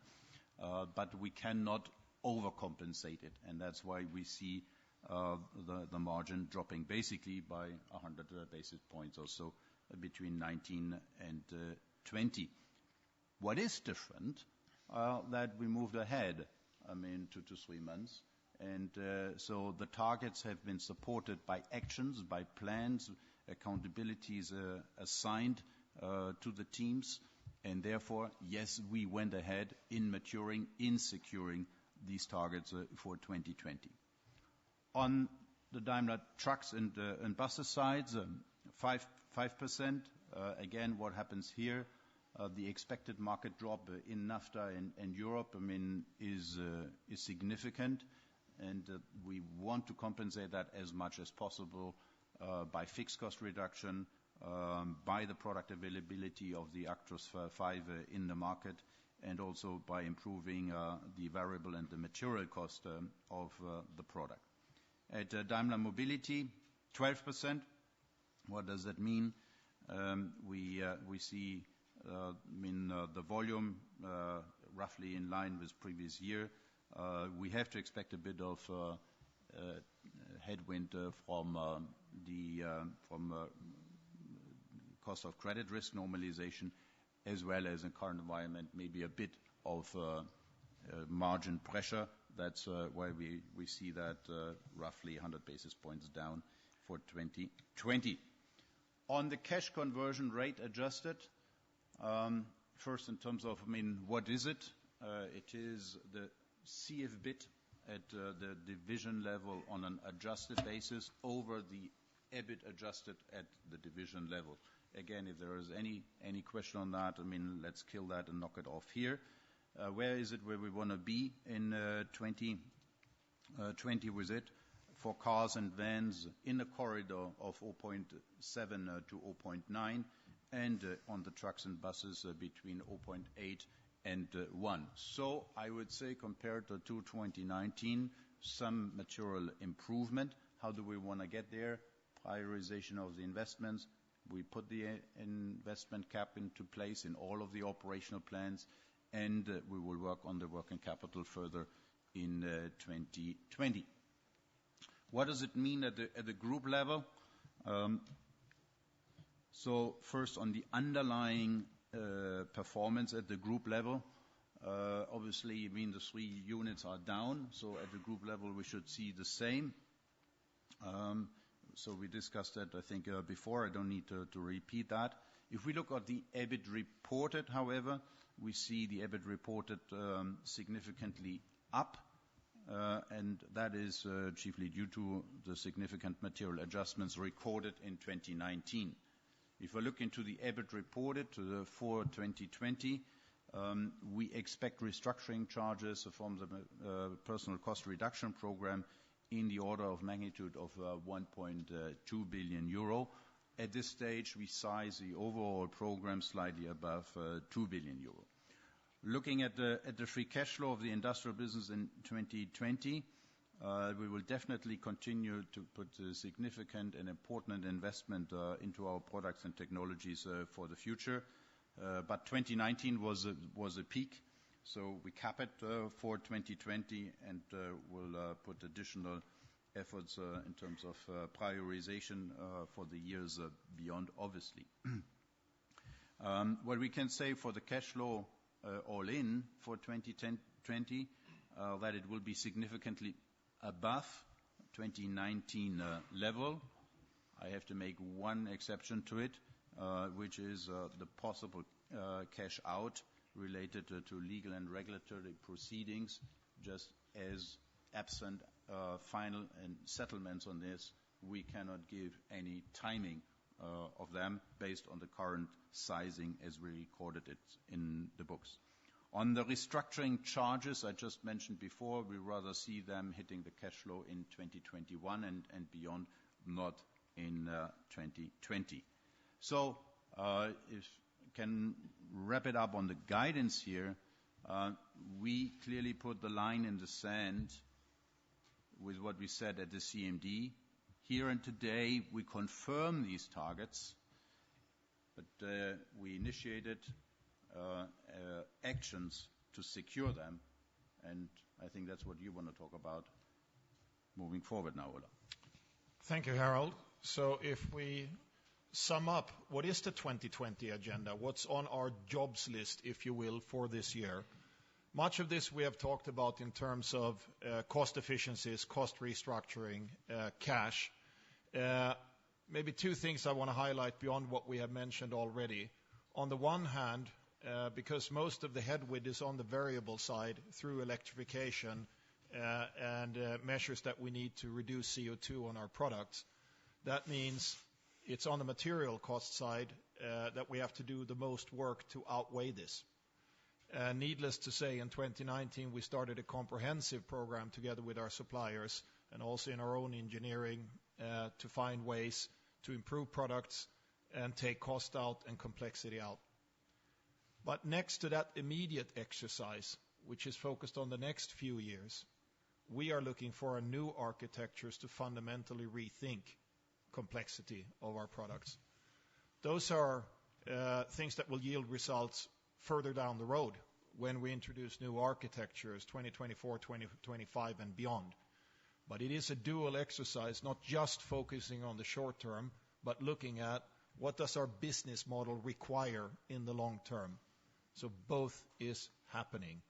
but we cannot overcompensate it, and that's why we see the margin dropping basically by 100 basis points or so between 19 and 20. What is different, that we moved ahead, 2 to 3 months. And so the targets have been supported by actions, by plans, accountabilities assigned to the teams. And therefore, yes, we went ahead in maturing, in securing these targets for 2020. On the Daimler trucks and buses sides, 5%. Again, what happens here? The expected market drop in NAFTA and Europe, is significant. And we want to compensate that as much as possible by fixed cost reduction, by the product availability of the Actros 5 in the market, and also by improving the variable and the material cost of the product. At Daimler Mobility, 12%. What does that mean? We see the volume roughly in line with previous year. We have to expect a bit of headwind from cost of credit risk normalization, as well as in current environment, maybe a bit of margin pressure. That's why we see that roughly 100 basis points down for 2020. On the cash conversion rate adjusted, first in terms of, what is it? It is the CFBIT at the division level on an adjusted basis over the EBIT adjusted at the division level. Again, if there is any question on that, let's kill that and knock it off here. Where is it where we want to be in 2020 with it? For cars and vans, in a corridor of 0.7 to 0.9, and on the trucks and buses between 0.8 and 1. So I would say compared to 2019, some material improvement. How do we want to get there? Priorization of the investments. We put the investment cap into place in all of the operational plans, and we will work on the working capital further in 2020. What does it mean at the group level? So first on the underlying performance at the group level, obviously, the 3 units are down, so at the group level we should see the same. So we discussed that, I think, before. I don't need to repeat that. If we look at the EBIT reported, however, we see the EBIT reported significantly up, and that is chiefly due to the significant material adjustments recorded in 2019. If we look into the EBIT reported for 2020, we expect restructuring charges from the personal cost reduction program in the order of magnitude of 1.2 billion euro. At this stage, we size the overall program slightly above 2 billion euro. Looking at the free cash flow of the industrial business in 2020, we will definitely continue to put significant and important investment into our products and technologies for the future. But 2019 was a peak, so we cap it for 2020, and we'll put additional efforts in terms of priorization for the years beyond, obviously. What we can say for the cash flow all in for 2020, that it will be significantly above 2019 level. I have to make one exception to it, which is the possible cash out related to legal and regulatory proceedings, just as absent final and settlements on this, we cannot give any timing of them based on the current sizing as we recorded it in the books. On the restructuring charges I just mentioned before, we rather see them hitting the cash flow in 2021 and beyond, not in 2020. So if I can wrap it up on the guidance here, we clearly put the line in the sand with what we said at the CMD. Here and today, we confirm these targets, but we initiated actions to secure them, and I think that's what you want to talk about moving forward now, Ola. Thank you, Harald. So if we sum up, what is the 2020 agenda? What's on our jobs list, if you will, for this year? Much of this we have talked about in terms of cost efficiencies, cost restructuring, cash. Maybe two things I want to highlight beyond what we have mentioned already. On the one hand, because most of the headwind is on the variable side through electrification and measures that we need to reduce CO2 on our products, that means it's on the material cost side that we have to do the most work to outweigh this. Needless to say, in 2019, we started a comprehensive program together with our suppliers and also in our own engineering to find ways to improve products and take cost out and complexity out. But next to that immediate exercise, which is focused on the next few years, we are looking for new architectures to fundamentally rethink complexity of our products. Those are things that will yield results further down the road when we introduce new architectures, 2024, 2025 and beyond. But it is a dual exercise, not just focusing on the short term, but looking at what does our business model require in the long term. So both is happening.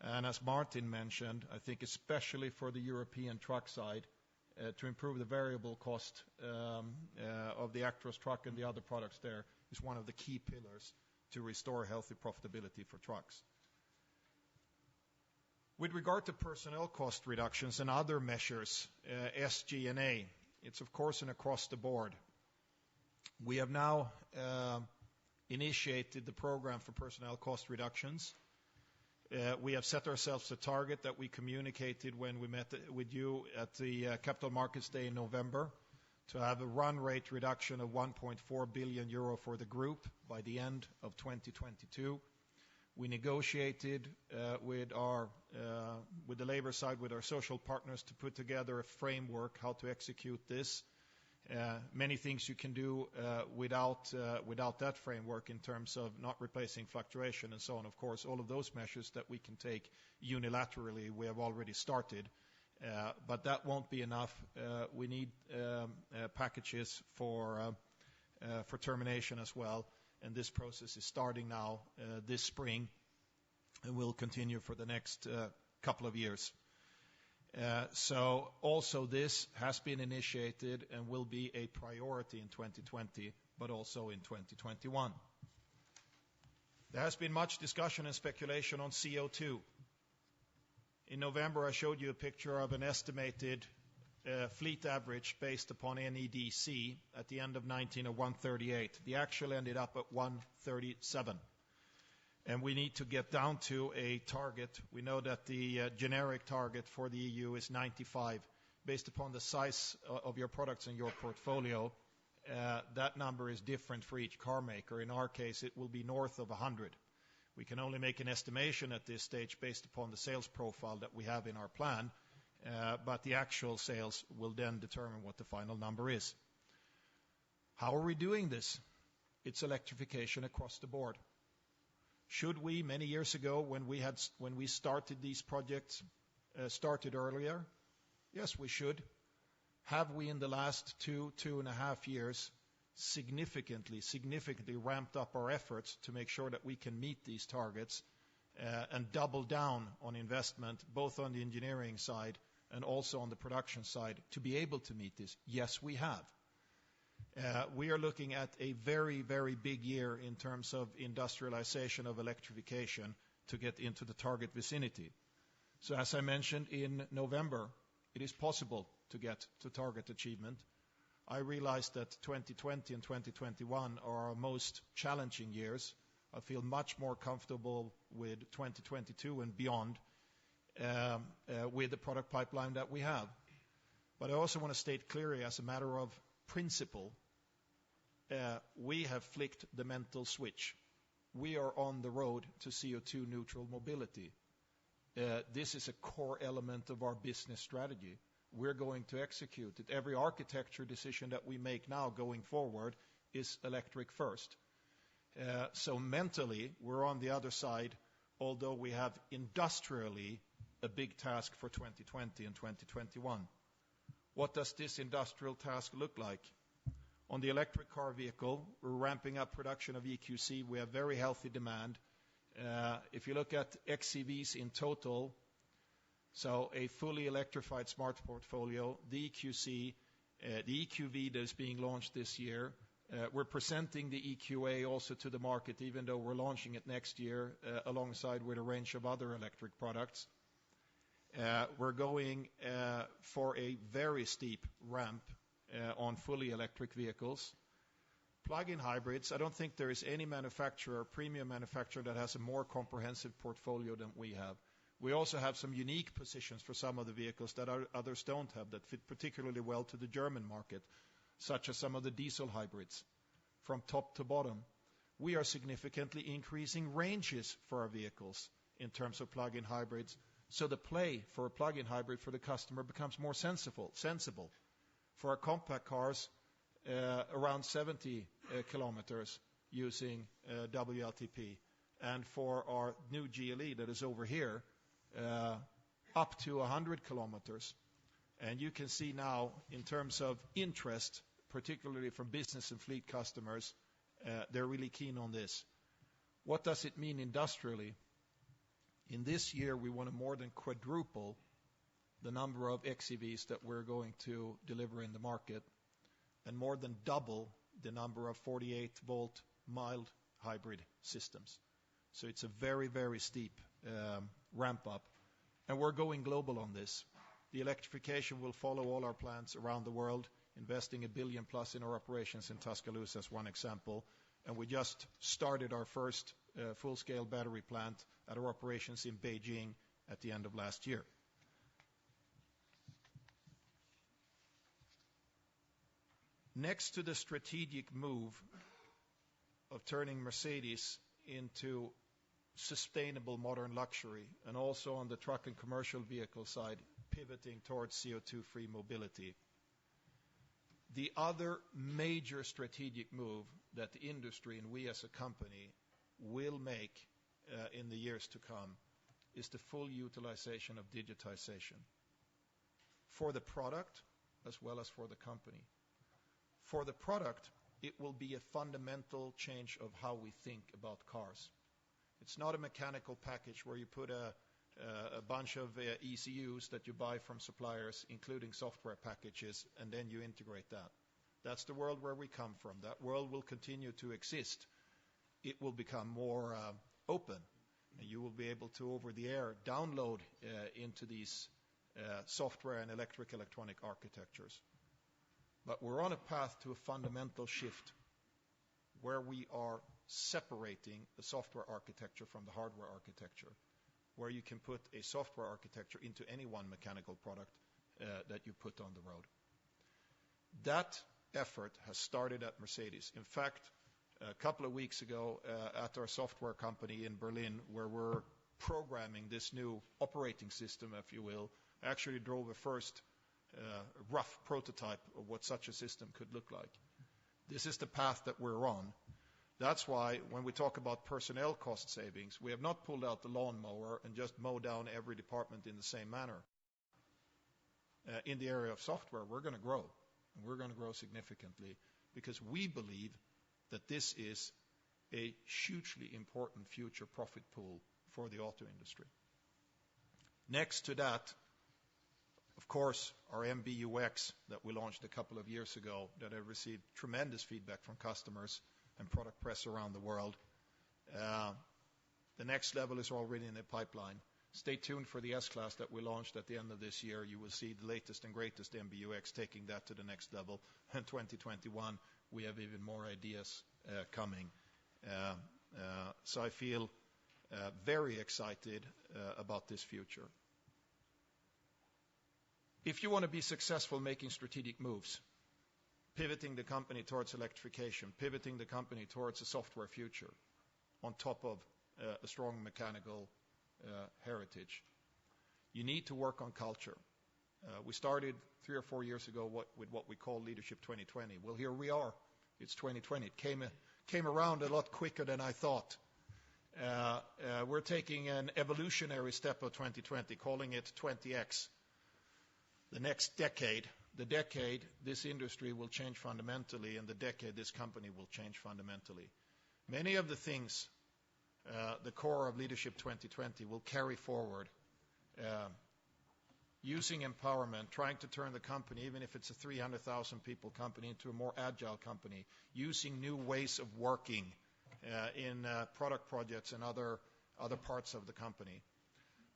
And as Martin mentioned, I think especially for the European truck side, to improve the variable cost of the Actros truck and the other products there is one of the key pillars to restore healthy profitability for trucks. With regard to personnel cost reductions and other measures, SG&A, it's of course an across the board. We have now initiated the program for personnel cost reductions. We have set ourselves a target that we communicated when we met with you at the Capital Markets Day in November to have a run rate reduction of 1.4 billion euro for the group by the end of 2022. We negotiated with the labor side, with our social partners, to put together a framework how to execute this. Many things you can do without that framework in terms of not replacing fluctuation and so on. Of course, all of those measures that we can take unilaterally, we have already started. But that won't be enough. We need packages for termination as well. And this process is starting now this spring and will continue for the next couple of years. So also this has been initiated and will be a priority in 2020, but also in 2021. There has been much discussion and speculation on CO2. In November, I showed you a picture of an estimated fleet average based upon NEDC at the end of 19 of 138. The actual ended up at 137. And we need to get down to a target. We know that the generic target for the EU is 95. Based upon the size of your products in your portfolio, that number is different for each car maker. In our case, it will be north of 100. We can only make an estimation at this stage based upon the sales profile that we have in our plan, but the actual sales will then determine what the final number is. How are we doing this? It's electrification across the board. Should we, many years ago, when we started these projects, started earlier? Yes, we should. Have we, in the last 2.5 years, significantly ramped up our efforts to make sure that we can meet these targets and double down on investment, both on the engineering side and also on the production side, to be able to meet this? Yes, we have. We are looking at a very, very big year in terms of industrialization of electrification to get into the target vicinity. So as I mentioned in November, It is possible to get to target achievement. I realize that 2020 and 2021 are our most challenging years. I feel much more comfortable with 2022 and beyond with the product pipeline that we have. But I also want to state clearly, as a matter of principle, we have flicked the mental switch. We are on the road to CO2 neutral mobility. This is a core element of our business strategy. We're going to execute it. Every architecture decision that we make now going forward is electric first. So mentally, we're on the other side, although we have industrially a big task for 2020 and 2021. What does this industrial task look like? On the electric car vehicle, we're ramping up production of EQC. We have very healthy demand. If you look at XEVs in total, so a fully electrified smart portfolio, the EQC, the EQV that is being launched this year, we're presenting the EQA also to the market, even though we're launching it next year alongside with a range of other electric products. We're going for a very steep ramp on fully electric vehicles. Plug-in hybrids, I don't think there is any manufacturer, premium manufacturer, that has a more comprehensive portfolio than we have. We also have some unique positions for some of the vehicles that others don't have, that fit particularly well to the German market, such as some of the diesel hybrids from top to bottom. We are significantly increasing ranges for our vehicles in terms of plug-in hybrids, so the play for a plug-in hybrid for the customer becomes more sensible. For our compact cars, around 70 kilometers using WLTP, and for our new GLE that is over here, up to 100 kilometers. And you can see now, in terms of interest, particularly from business and fleet customers, they're really keen on this. What does it mean industrially? In this year, we want to more than quadruple the number of XEVs that we're going to deliver in the market, and more than double the number of 48-volt mild hybrid systems. So it's a very, very steep ramp up, and we're going global on this. The electrification will follow all our plants around the world, investing $1 billion plus in our operations in Tuscaloosa as one example, and we just started our first full-scale battery plant at our operations in Beijing at the end of last year. Next to the strategic move of turning Mercedes into sustainable modern luxury, and also on the truck and commercial vehicle side, pivoting towards CO2-free mobility, the other major strategic move that the industry and we as a company will make in the years to come is the full utilization of digitization for the product as well as for the company. For the product, it will be a fundamental change of how we think about cars. It's not a mechanical package where you put a bunch of ECUs that you buy from suppliers, including software packages, and then you integrate that. That's the world where we come from. That world will continue to exist. It will become more open, and you will be able to, over the air, download into these software and electronic architectures. But we're on a path to a fundamental shift where we are separating the software architecture from the hardware architecture, where you can put a software architecture into any one mechanical product that you put on the road. That effort has started at Mercedes. In fact, a couple of weeks ago at our software company in Berlin, where we're programming this new operating system, if you will, I actually drove a first rough prototype of what such a system could look like. This is the path that we're on. That's why when we talk about personnel cost savings, we have not pulled out the lawnmower and just mowed down every department in the same manner. In the area of software, we're going to grow, and we're going to grow significantly, because we believe that this is a hugely important future profit pool for the auto industry. Next to that, of course, our MBUX that we launched a couple of years ago, that have received tremendous feedback from customers and product press around the world. The next level is already in the pipeline. Stay tuned for the S-Class that we launched at the end of this year. You will see the latest and greatest MBUX taking that to the next level. And 2021, we have even more ideas coming. So I feel very excited about this future. If you want to be successful making strategic moves, pivoting the company towards electrification, pivoting the company towards a software future, on top of a strong mechanical heritage, you need to work on culture. We started 3 or 4 years ago with what we call Leadership 2020. Well, here we are. It's 2020. It came around a lot quicker than I thought. We're taking an evolutionary step of 2020, calling it 20X. The next decade, the decade this industry will change fundamentally, and the decade this company will change fundamentally. Many of the things, the core of Leadership 2020, will carry forward, using empowerment, trying to turn the company, even if it's a 300,000 people company, into a more agile company, using new ways of working in product projects and other parts of the company.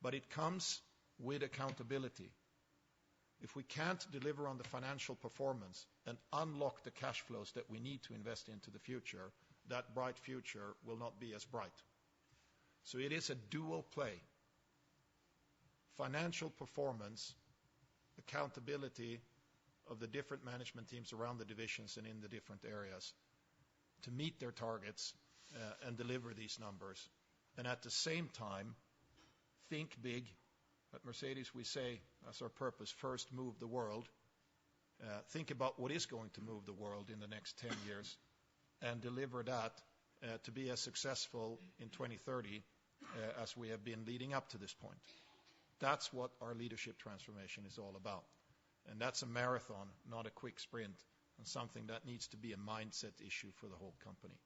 But it comes with accountability. If we can't deliver on the financial performance and unlock the cash flows that we need to invest into the future, that bright future will not be as bright. So it is a dual play. Financial performance, accountability of the different management teams around the divisions and in the different areas to meet their targets and deliver these numbers. And at the same time, think big. At Mercedes, we say, as our purpose, first move the world. Think about what is going to move the world in the next 10 years and deliver that to be as successful in 2030 as we have been leading up to this point. That's what our leadership transformation is all about. And that's a marathon, not a quick sprint, and something that needs to be a mindset issue for the whole company.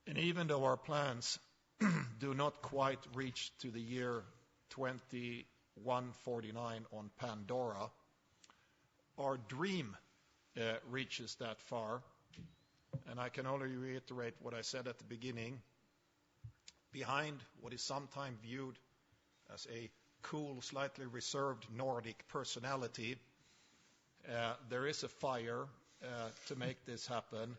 And even though our plans do not quite reach to the year 2149 on Pandora, our dream reaches that far. And I can only reiterate what I said at the beginning. Behind what is sometimes viewed as a cool, slightly reserved Nordic personality, there is a fire to make this happen.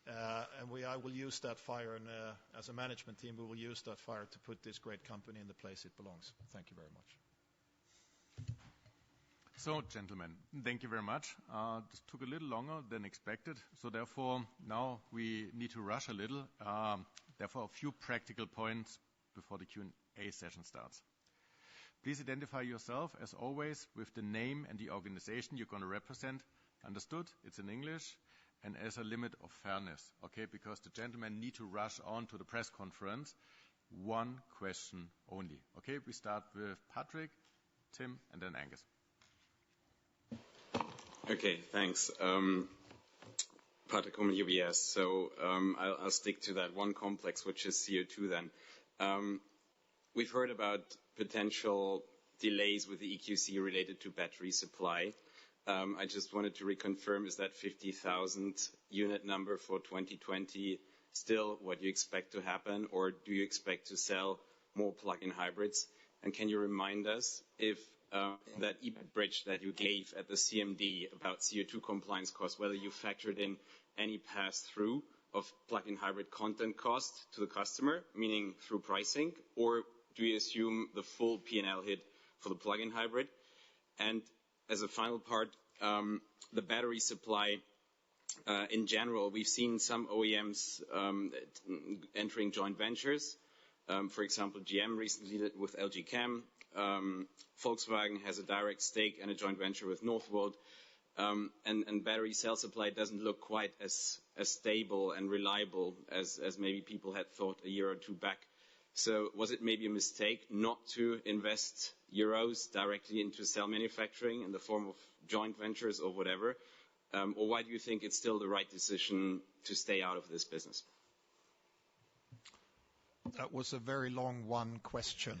And I will use that fire, and as a management team, we will use that fire to put this great company in the place it belongs. Thank you very much. So, gentlemen, thank you very much. This took a little longer than expected, so therefore now we need to rush a little. Therefore, a few practical points before the Q&A session starts. Please identify yourself, as always, with the name and the organization you're going to represent. Understood? It's in English. And as a limit of fairness, okay, because the gentlemen need to rush on to the press conference. One question only. Okay, we start with Patrick, Tim, and then Angus. Okay, thanks. Patrick Hummel, UBS. So I'll stick to that one complex, which is CO2 then. We've heard about potential delays with the EQC related to battery supply. I just wanted to reconfirm, is that 50,000 unit number for 2020 still what you expect to happen, or do you expect to sell more plug-in hybrids? And can you remind us if that EBIT bridge that you gave at the CMD about CO2 compliance costs, whether you factored in any pass-through of plug-in hybrid content cost to the customer, meaning through pricing, or do you assume the full P&L hit for the plug-in hybrid? And as a final part, the battery supply in general, we've seen some OEMs entering joint ventures. For example, GM recently did with LG Chem. Volkswagen has a direct stake and a joint venture with Northvolt. And battery cell supply doesn't look quite as stable and reliable as maybe people had thought a year or two back. So was it maybe a mistake not to invest euros directly into cell manufacturing in the form of joint ventures or whatever? Or why do you think it's still the right decision to stay out of this business? That was a very long one question.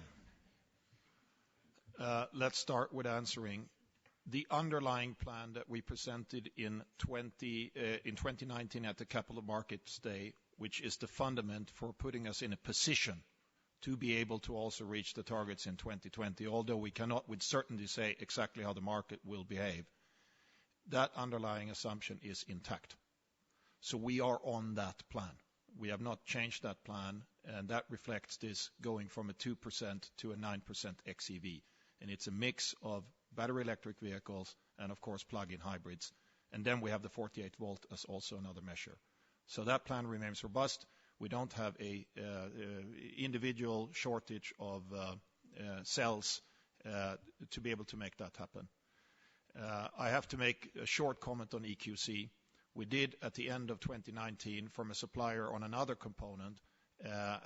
Let's start with answering. The underlying plan that we presented in 2019 at the Capital Markets Day, which is the fundament for putting us in a position to be able to also reach the targets in 2020, although we cannot with certainty say exactly how the market will behave. That underlying assumption is intact. So we are on that plan. We have not changed that plan, and that reflects this going from a 2% to a 9% XEV. And it's a mix of battery electric vehicles and, of course, plug-in hybrids. And then we have the 48 volt as also another measure. So that plan remains robust. We don't have a individual shortage of cells to be able to make that happen. I have to make a short comment on EQC. We did, at the end of 2019, from a supplier on another component,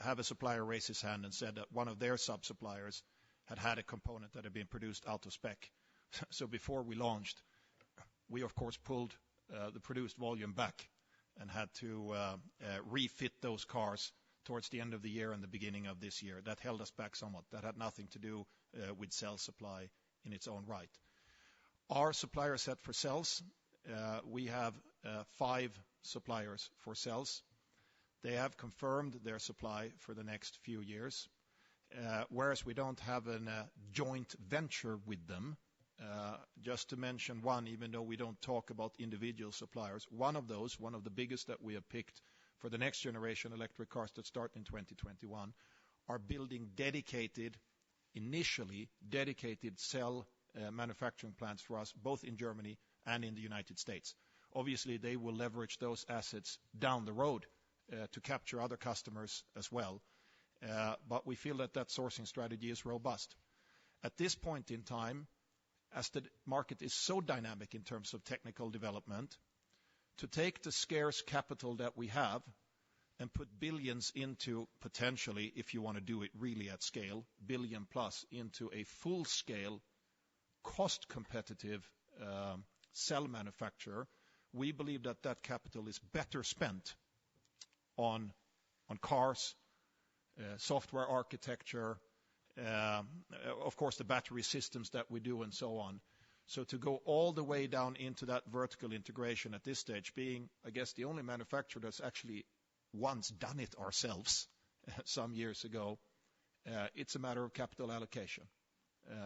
have a supplier raise his hand and said that one of their sub-suppliers had a component that had been produced out of spec. So before we launched, we, of course, pulled the produced volume back and had to refit those cars towards the end of the year and the beginning of this year. That held us back somewhat. That had nothing to do with cell supply in its own right. Our supplier set for cells, we have 5 suppliers for cells. They have confirmed their supply for the next few years, whereas we don't have a joint venture with them. Just to mention one, even though we don't talk about individual suppliers, one of the biggest that we have picked for the next generation electric cars that start in 2021, are building initially dedicated cell manufacturing plants for us, both in Germany and in the United States. Obviously, they will leverage those assets down the road to capture other customers as well. But we feel that sourcing strategy is robust. At this point in time, as the market is so dynamic in terms of technical development, to take the scarce capital that we have and put billions into potentially, if you want to do it really at scale, billion plus into a full-scale, cost-competitive cell manufacturer, we believe that capital is better spent on cars, software architecture, of course, the battery systems that we do and so on. So to go all the way down into that vertical integration at this stage, being, I guess, the only manufacturer that's actually once done it ourselves some years ago, it's a matter of capital allocation,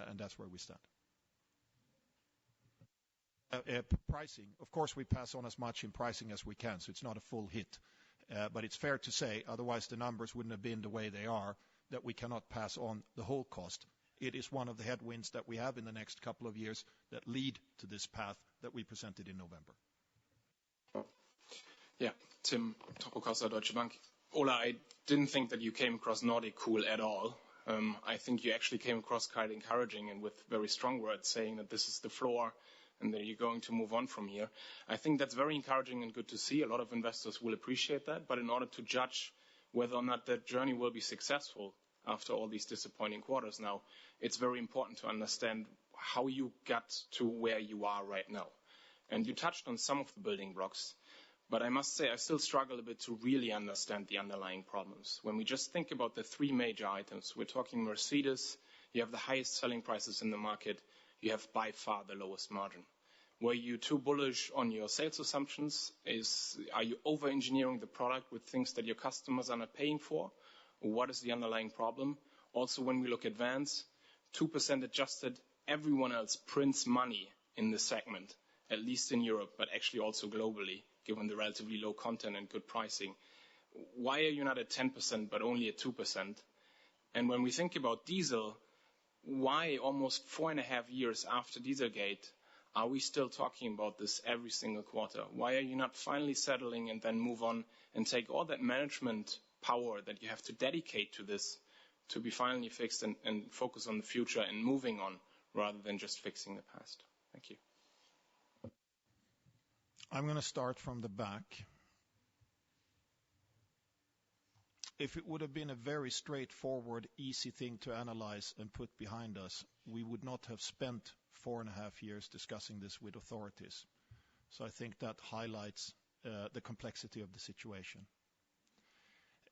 and that's where we stand. Pricing, of course, we pass on as much in pricing as we can, so it's not a full hit. But it's fair to say, otherwise the numbers wouldn't have been the way they are, that we cannot pass on the whole cost. It is one of the headwinds that we have in the next couple of years that lead to this path that we presented in November. Yeah, Tim Topokosa, Deutsche Bank. Ola, I didn't think that you came across Nordic cool at all. I think you actually came across quite encouraging and with very strong words, saying that this is the floor and that you're going to move on from here. I think that's very encouraging and good to see. A lot of investors will appreciate that. But in order to judge whether or not that journey will be successful after all these disappointing quarters now, it's very important to understand how you got to where you are right now. And you touched on some of the building blocks. But I must say I still struggle a bit to really understand the underlying problems. When we just think about the 3 major items, we're talking Mercedes, you have the highest selling prices in the market, you have by far the lowest margin. Were you too bullish on your sales assumptions? Are you over-engineering the product with things that your customers are not paying for? Or what is the underlying problem? Also, when we look at Vans, 2% adjusted, everyone else prints money in this segment, at least in Europe, but actually also globally, given the relatively low content and good pricing. Why are you not at 10% but only at 2%? And when we think about diesel, why almost 4.5 years after Dieselgate are we still talking about this every single quarter? Why are you not finally settling and then move on and take all that management power that you have to dedicate to this to be finally fixed and focus on the future and moving on rather than just fixing the past? Thank you. I'm going to start from the back. If it would have been a very straightforward, easy thing to analyze and put behind us, we would not have spent 4.5 years discussing this with authorities. So I think that highlights the complexity of the situation.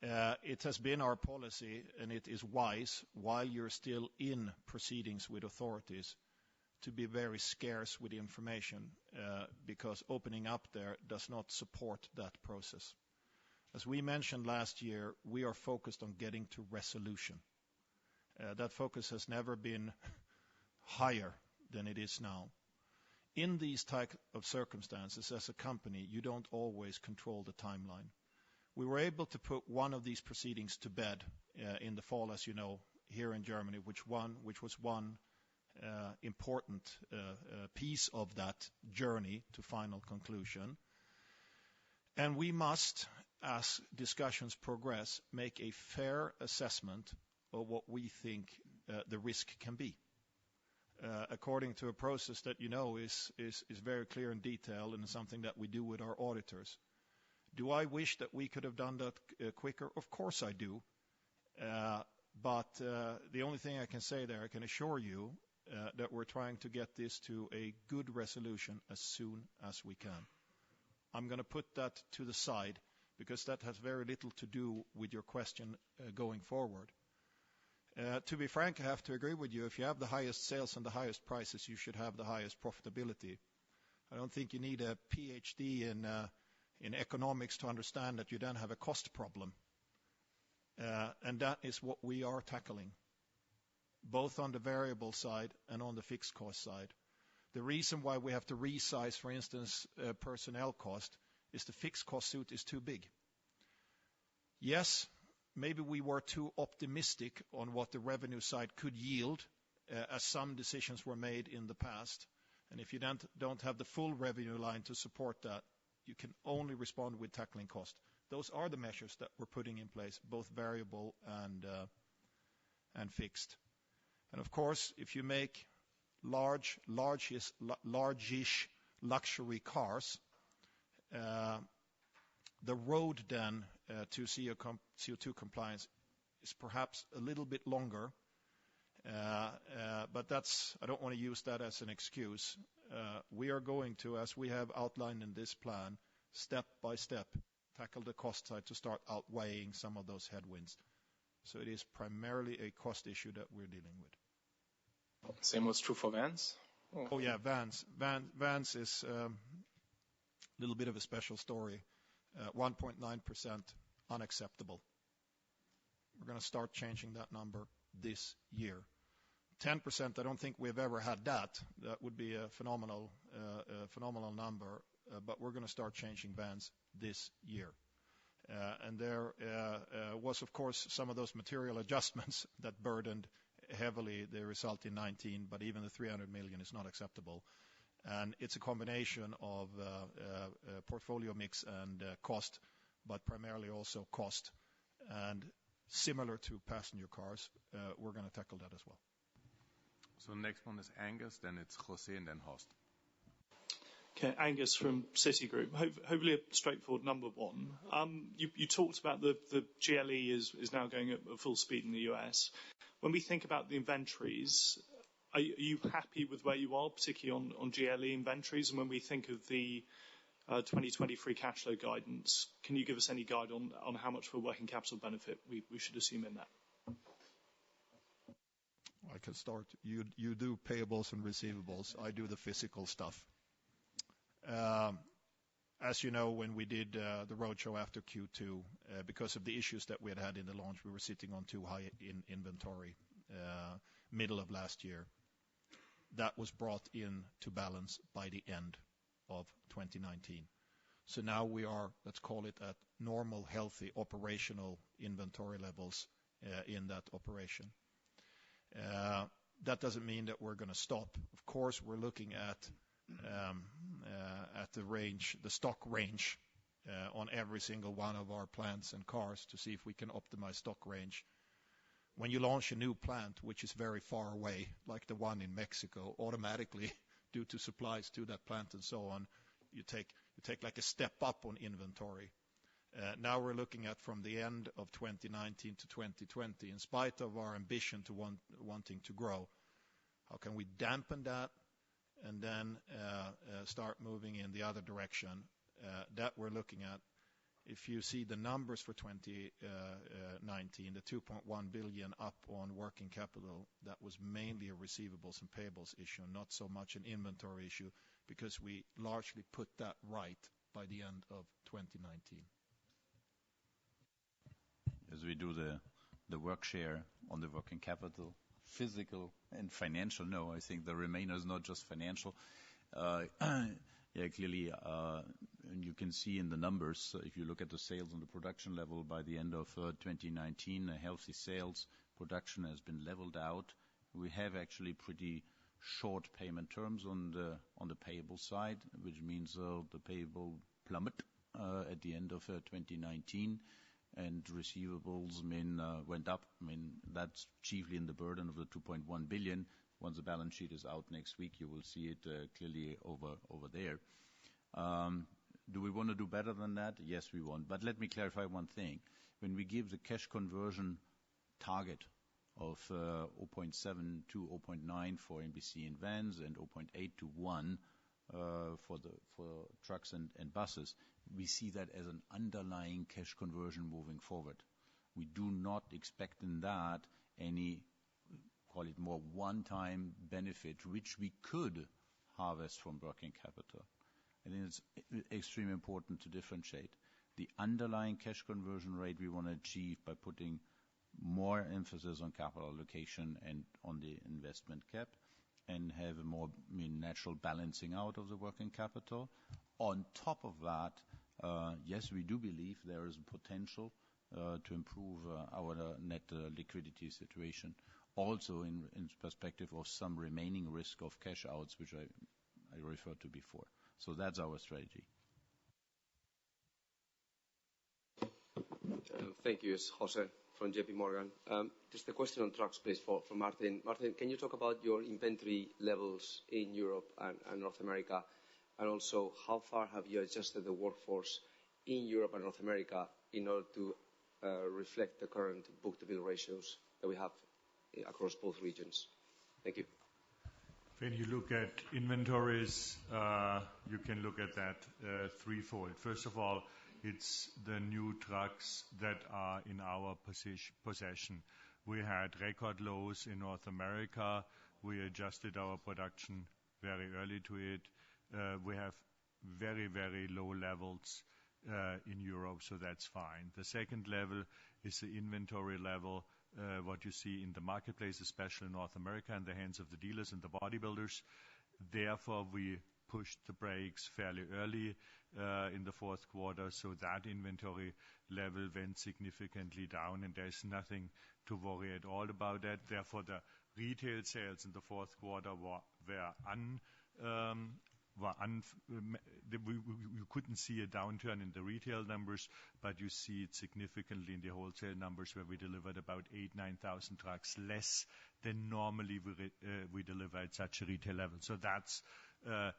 It has been our policy, and it is wise, while you're still in proceedings with authorities, to be very scarce with information, because opening up there does not support that process. As we mentioned last year, we are focused on getting to resolution. That focus has never been higher than it is now. In these type of circumstances, as a company, you don't always control the timeline. We were able to put one of these proceedings to bed in the fall, as you know, here in Germany, which was one important piece of that journey to final conclusion. And we must, as discussions progress, make a fair assessment of what we think the risk can be, according to a process that you know is very clear and detailed, and something that we do with our auditors. Do I wish that we could have done that quicker? Of course I do. But the only thing I can say there, I can assure you that we're trying to get this to a good resolution as soon as we can. I'm going to put that to the side because that has very little to do with your question going forward. To be frank, I have to agree with you. If you have the highest sales and the highest prices, you should have the highest profitability. I don't think you need a PhD in economics to understand that you then have a cost problem. And that is what we are tackling, both on the variable side and on the fixed cost side. The reason why we have to resize, for instance, personnel cost is the fixed cost suit is too big. Yes, maybe we were too optimistic on what the revenue side could yield, as some decisions were made in the past. And if you don't have the full revenue line to support that, you can only respond with tackling cost. Those are the measures that we're putting in place, both variable and fixed. And of course, if you make large-ish luxury cars, the road then to CO2 compliance is perhaps a little bit longer, but I don't want to use that as an excuse. We are going to, as we have outlined in this plan, step by step, tackle the cost side to start outweighing some of those headwinds. So it is primarily a cost issue that we're dealing with. Same was true for vans? Oh yeah, vans. Vans is a little bit of a special story. 1.9% unacceptable. We're going to start changing that number this year. 10%, I don't think we've ever had that. That would be a phenomenal number, but we're going to start changing vans this year. And there was, of course, some of those material adjustments that burdened heavily the result in 19, but even the 300 million is not acceptable. And it's a combination of portfolio mix and cost, but primarily also cost. And similar to passenger cars, we're going to tackle that as well. So next one is Angus, then it's Jose, and then Horst. Okay, Angus from Citigroup. Hopefully a straightforward number one. You talked about the GLE is now going at full speed in the US. When we think about the inventories, are you happy with where you are, particularly on GLE inventories? And when we think of the 2020 free cash flow guidance, can you give us any guide on how much for working capital benefit we should assume in that? I can start. You do payables and receivables. I do the physical stuff. As you know, when we did the roadshow after Q2, because of the issues that we had in the launch, we were sitting on too high in inventory middle of last year. That was brought in to balance by the end of 2019. So now we are, let's call it, at normal, healthy operational inventory levels in that operation. That doesn't mean that we're going to stop. Of course, we're looking at the stock range on every single one of our plants and cars to see if we can optimize stock range. When you launch a new plant, which is very far away, like the one in Mexico, automatically, due to supplies to that plant and so on, you take like a step up on inventory. Now we're looking at from the end of 2019 to 2020, in spite of our ambition to wanting to grow, how can we dampen that and then start moving in the other direction that we're looking at? If you see the numbers for 2019, the 2.1 billion up on working capital, that was mainly a receivables and payables issue, not so much an inventory issue, because we largely put that right by the end of 2019. as we do the work share on the working capital, physical and financial. No, I think the remainder is not just financial. Yeah, clearly, and you can see in the numbers, if you look at the sales and the production level by the end of 2019, a healthy sales production has been leveled out. We have actually pretty short payment terms on the payable side, which means the payable plummet at the end of 2019, and receivables went up. That's chiefly in the burden of the 2.1 billion. Once the balance sheet is out next week, you will see it clearly over there. Do we want to do better than that? Yes, we want. But let me clarify one thing. When we give the cash conversion target of 0.7 to 0.9 for MBC and vans and 0.8 to 1 for trucks and buses, we see that as an underlying cash conversion moving forward. We do not expect in that any, call it more one-time benefit, which we could harvest from working capital. I think it's extremely important to differentiate. The underlying cash conversion rate we want to achieve by putting more emphasis on capital allocation and on the investment cap, and have a more natural balancing out of the working capital. On top of that, yes, we do believe there is potential to improve our net liquidity situation, also in perspective of some remaining risk of cash outs, which I referred to before. So that's our strategy. Thank you. It's Jose from JP Morgan. Just a question on trucks, please, for Martin. Martin, can you talk about your inventory levels in Europe and North America? And also, how far have you adjusted the workforce in Europe and North America in order to reflect the current book-to-bill ratios that we have across both regions? Thank you. When you look at inventories, you can look at that threefold. First of all, it's the new trucks that are in our possession. We had record lows in North America. We adjusted our production very early to it. We have very, very low levels in Europe, so that's fine. The second level is the inventory level, what you see in the marketplace, especially in North America, in the hands of the dealers and the bodybuilders. Therefore, we pushed the brakes fairly early in the fourth quarter, so that inventory level went significantly down, and there's nothing to worry at all about that. Therefore, the retail sales in the fourth quarter you couldn't see a downturn in the retail numbers, but you see it significantly in the wholesale numbers, where we delivered about 8,000-9,000 trucks less than normally we deliver at such a retail level. So that's a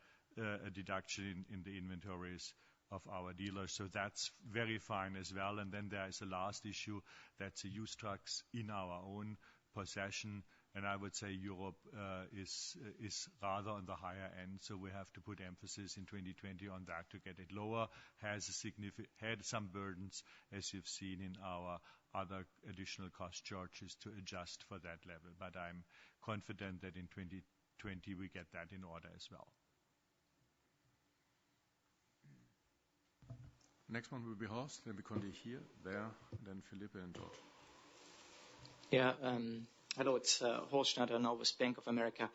deduction in the inventories of our dealers. So that's very fine as well. And then there is a last issue, that's the used trucks in our own possession. And I would say Europe is rather on the higher end, so we have to put emphasis in 2020 on that to get it lower. Had some burdens, as you've seen in our other additional cost charges, to adjust for that level. But I'm confident that in 2020 we get that in order as well. Next one will be Horst, then Conde here, there, then Philippe and George. Yeah, hello, it's Horst Schneider, now with Bank of America.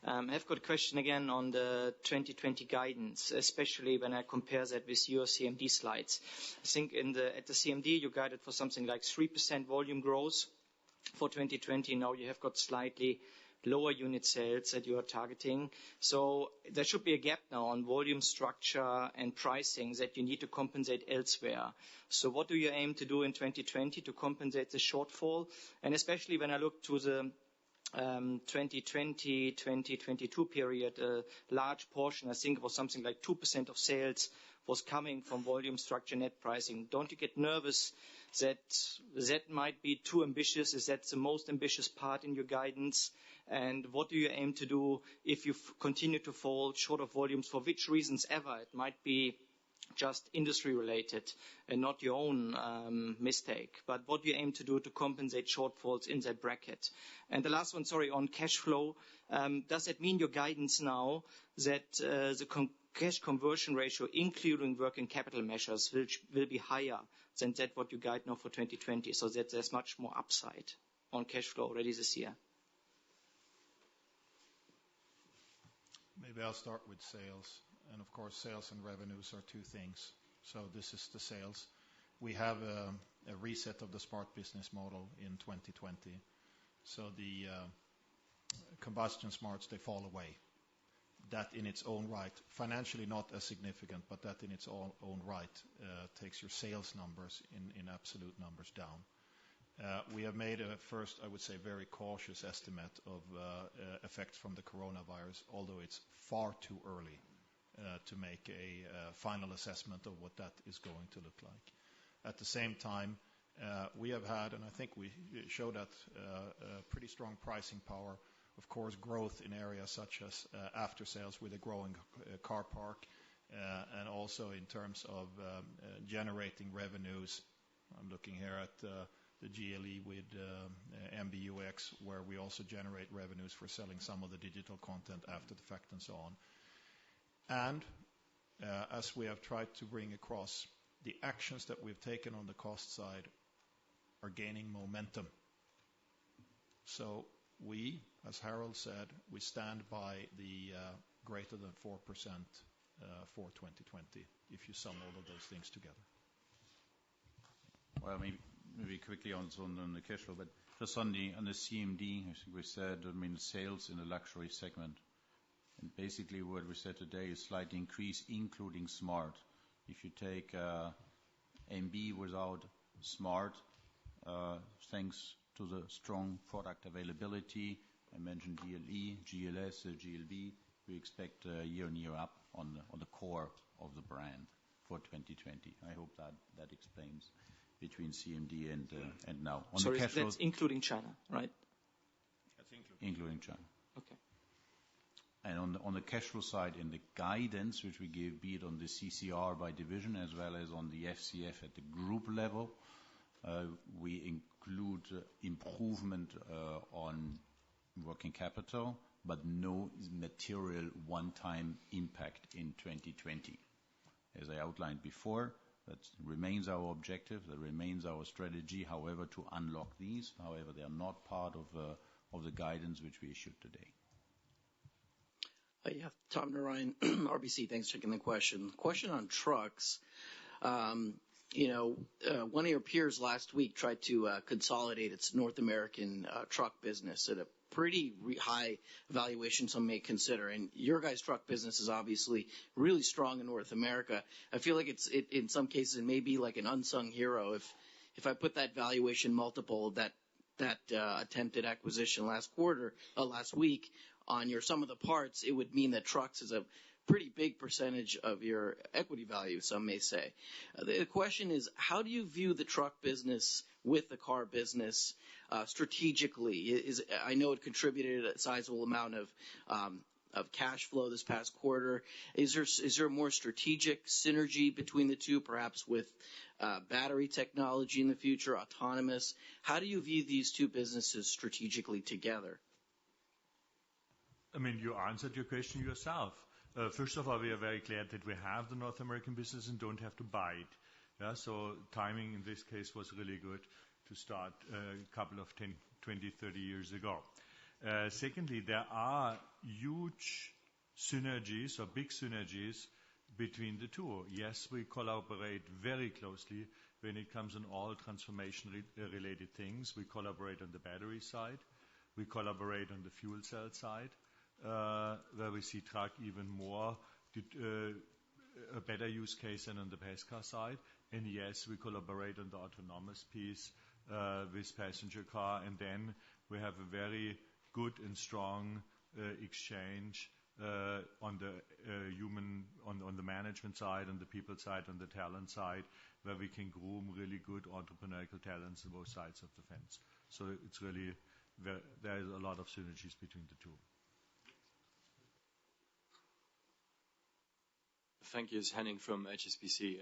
I've got a question again on the 2020 guidance, especially when I compare that with your CMD slides. I think at the CMD you guided for something like 3% volume growth for 2020. Now you have got slightly lower unit sales that you are targeting. So there should be a gap now on volume structure and pricing that you need to compensate elsewhere. So what do you aim to do in 2020 to compensate the shortfall? And especially when I look to the 2020-2022 period, a large portion, I think it was something like 2% of sales, was coming from volume structure net pricing. Don't you get nervous that that might be too ambitious? Is that the most ambitious part in your guidance? And what do you aim to do if you continue to fall short of volumes, for which reasons ever? It might be just industry related and not your own mistake. But what do you aim to do to compensate shortfalls in that bracket? And the last one, sorry, on cash flow. Does that mean your guidance now that the cash conversion ratio, including working capital measures, will be higher than that what you guide now for 2020, so that there's much more upside on cash flow already this year? Maybe I'll start with sales. And of course, sales and revenues are two things. So this is the sales. We have a reset of the smart business model in 2020. So the combustion smarts, they fall away. That in its own right, financially not as significant, but that in its own right takes your sales numbers in absolute numbers down. We have made a first, I would say, very cautious estimate of effects from the coronavirus, although it's far too early to make a final assessment of what that is going to look like. At the same time, we have had, and I think we showed that, pretty strong pricing power. Of course, growth in areas such as after sales with a growing car park, and also in terms of generating revenues. I'm looking here at the GLE with MBUX, where we also generate revenues for selling some of the digital content after the fact and so on. And as we have tried to bring across, the actions that we've taken on the cost side are gaining momentum. So we, as Harold said, we stand by the greater than 4% for 2020, if you sum all of those things together. Well, maybe quickly on the cash flow, but just on the CMD, I think we said, sales in the luxury segment. And basically what we said today is slight increase, including smart. If you take MB without smart, thanks to the strong product availability, I mentioned GLE, GLS, GLB, we expect year-on-year up on the core of the brand for 2020. I hope that explains between CMD and now. On Sorry, the cash that's including China, right? That's including China. Okay. And on the cash flow side, in the guidance which we give, be it on the CCR by division as well as on the FCF at the group level, we include improvement on working capital, but no material one-time impact in 2020. As I outlined before, that remains our objective, that remains our strategy, however, to unlock these. However, they are not part of the guidance which we issued today. Yeah, Tom Narayan, RBC, thanks for taking the question. Question on trucks. One of your peers last week tried to consolidate its North American truck business at a pretty high valuation some may consider. And your guys' truck business is obviously really strong in North America. I feel like it in some cases it may be like an unsung hero. If I put that valuation multiple of that attempted acquisition last week on your sum of the parts, it would mean that trucks is a pretty big percentage of your equity value, some may say. The question is, how do you view the truck business with the car business strategically? I know it contributed a sizable amount of cash flow this past quarter. Is there more strategic synergy between the two, perhaps with battery technology in the future, autonomous? How do you view these two businesses strategically together? You answered your question yourself. First of all, we are very glad that we have the North American business and don't have to buy it. Yeah, so timing in this case was really good to start a couple of 10, 20, 30 years ago. Secondly, there are huge synergies or big synergies between the two. Yes, we collaborate very closely when it comes on all transformation-related things. We collaborate on the battery side. We collaborate on the fuel cell side. Where we see truck even more a better use case than on the pass car side. And yes, we collaborate on the autonomous piece with passenger car, and then we have a very good and strong exchange on the on the management side, on the people side, on the talent side, where we can groom really good entrepreneurial talents on both sides of the fence. So it's really there is a lot of synergies between the two. Thank you. It's Henning from HSBC.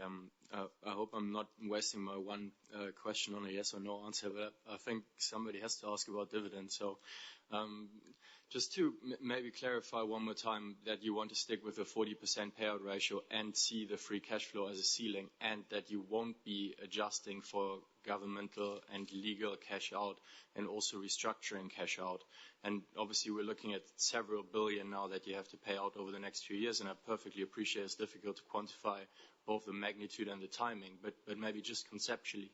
I hope I'm not wasting my one question on a yes or no answer, but I think somebody has to ask about dividends. So just to maybe clarify one more time that you want to stick with a 40% payout ratio and see the free cash flow as a ceiling, and that you won't be adjusting for governmental and legal cash out and also restructuring cash out. And obviously we're looking at several billion now that you have to pay out over the next few years, and I perfectly appreciate it's difficult to quantify both the magnitude and the timing, but maybe just conceptually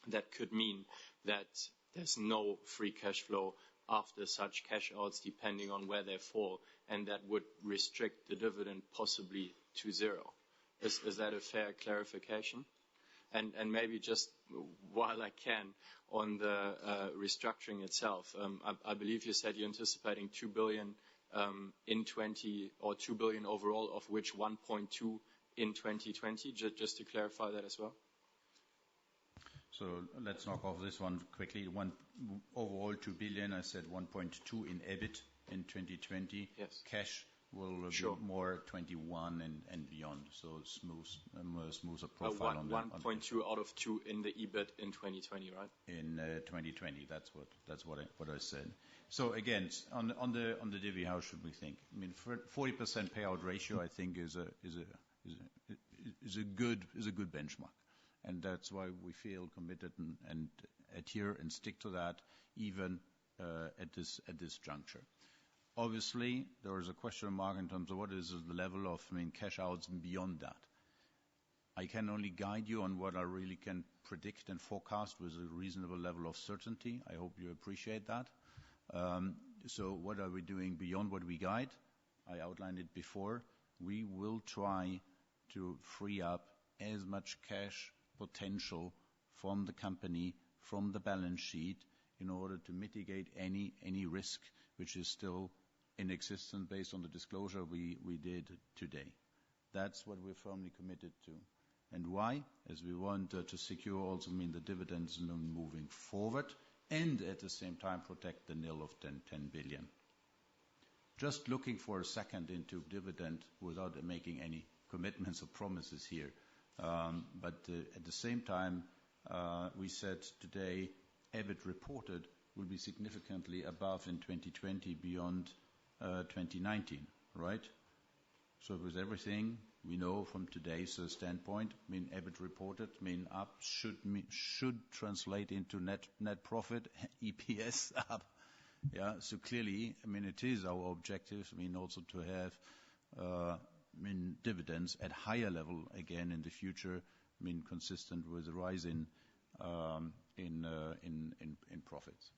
that could mean that there's no free cash flow after such cash outs, depending on where they fall, and that would restrict the dividend possibly to zero. Is that a fair clarification? And maybe just while I can, on the restructuring itself, I believe you said you're anticipating 2 billion in 20, or 2 billion overall, of which 1.2 in 2020, just to clarify that as well. So let's knock off this one quickly. Overall 2 billion, I said 1.2 in EBIT in 2020. Yes. Cash will be more 21 and beyond, so smoother profile on that. 1.2 out of 2 in the EBIT in 2020, right? In 2020, that's what I said. So again, on the divvy, how should we think? I mean, 40% payout ratio, I think, is a good benchmark. And that's why we feel committed and adhere and stick to that, even at this juncture. Obviously, there is a question mark in terms of what is the level of cash outs beyond that. I can only guide you on what I really can predict and forecast with a reasonable level of certainty. I hope you appreciate that. So what are we doing beyond what we guide? I outlined it before. We will try to free up as much cash potential from the company, from the balance sheet, in order to mitigate any risk which is still in existence based on the disclosure we did today. That's what we're firmly committed to. And why? As we want to secure also the dividends moving forward, and at the same time protect the nil of 10 billion. Just looking for a second into dividend without making any commitments or promises here. But at the same time, we said today EBIT reported will be significantly above in 2020 beyond 2019, right? So with everything we know from today's standpoint, EBIT reported, up should translate into net profit, EPS up. Yeah, so clearly, it is our objective, also to have dividends at higher level again in the future, consistent with the rise in profits.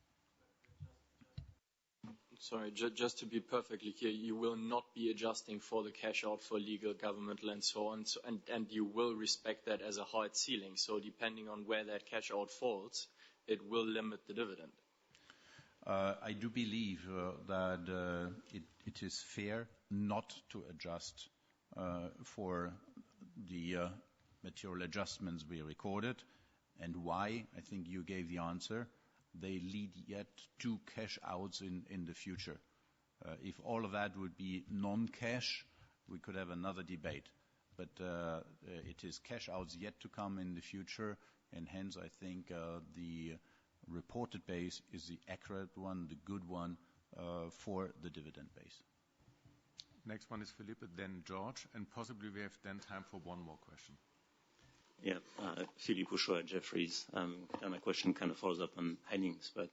Sorry, just to be perfectly clear, you will not be adjusting for the cash out for legal, governmental, and so on, and you will respect that as a hard ceiling. So depending on where that cash out falls, it will limit the dividend. I do believe that it is fair not to adjust for the material adjustments we recorded. And why? I think you gave the answer. They lead yet to cash outs in the future. If all of that would be non-cash, we could have another debate. But it is cash outs yet to come in the future, and hence I think the reported base is the accurate one, the good one for the dividend base. Next one is Philippe, then George, and possibly we have then time for one more question. Yeah, Philippe Bouchot at Jefferies. My question kind of follows up on Henning's, but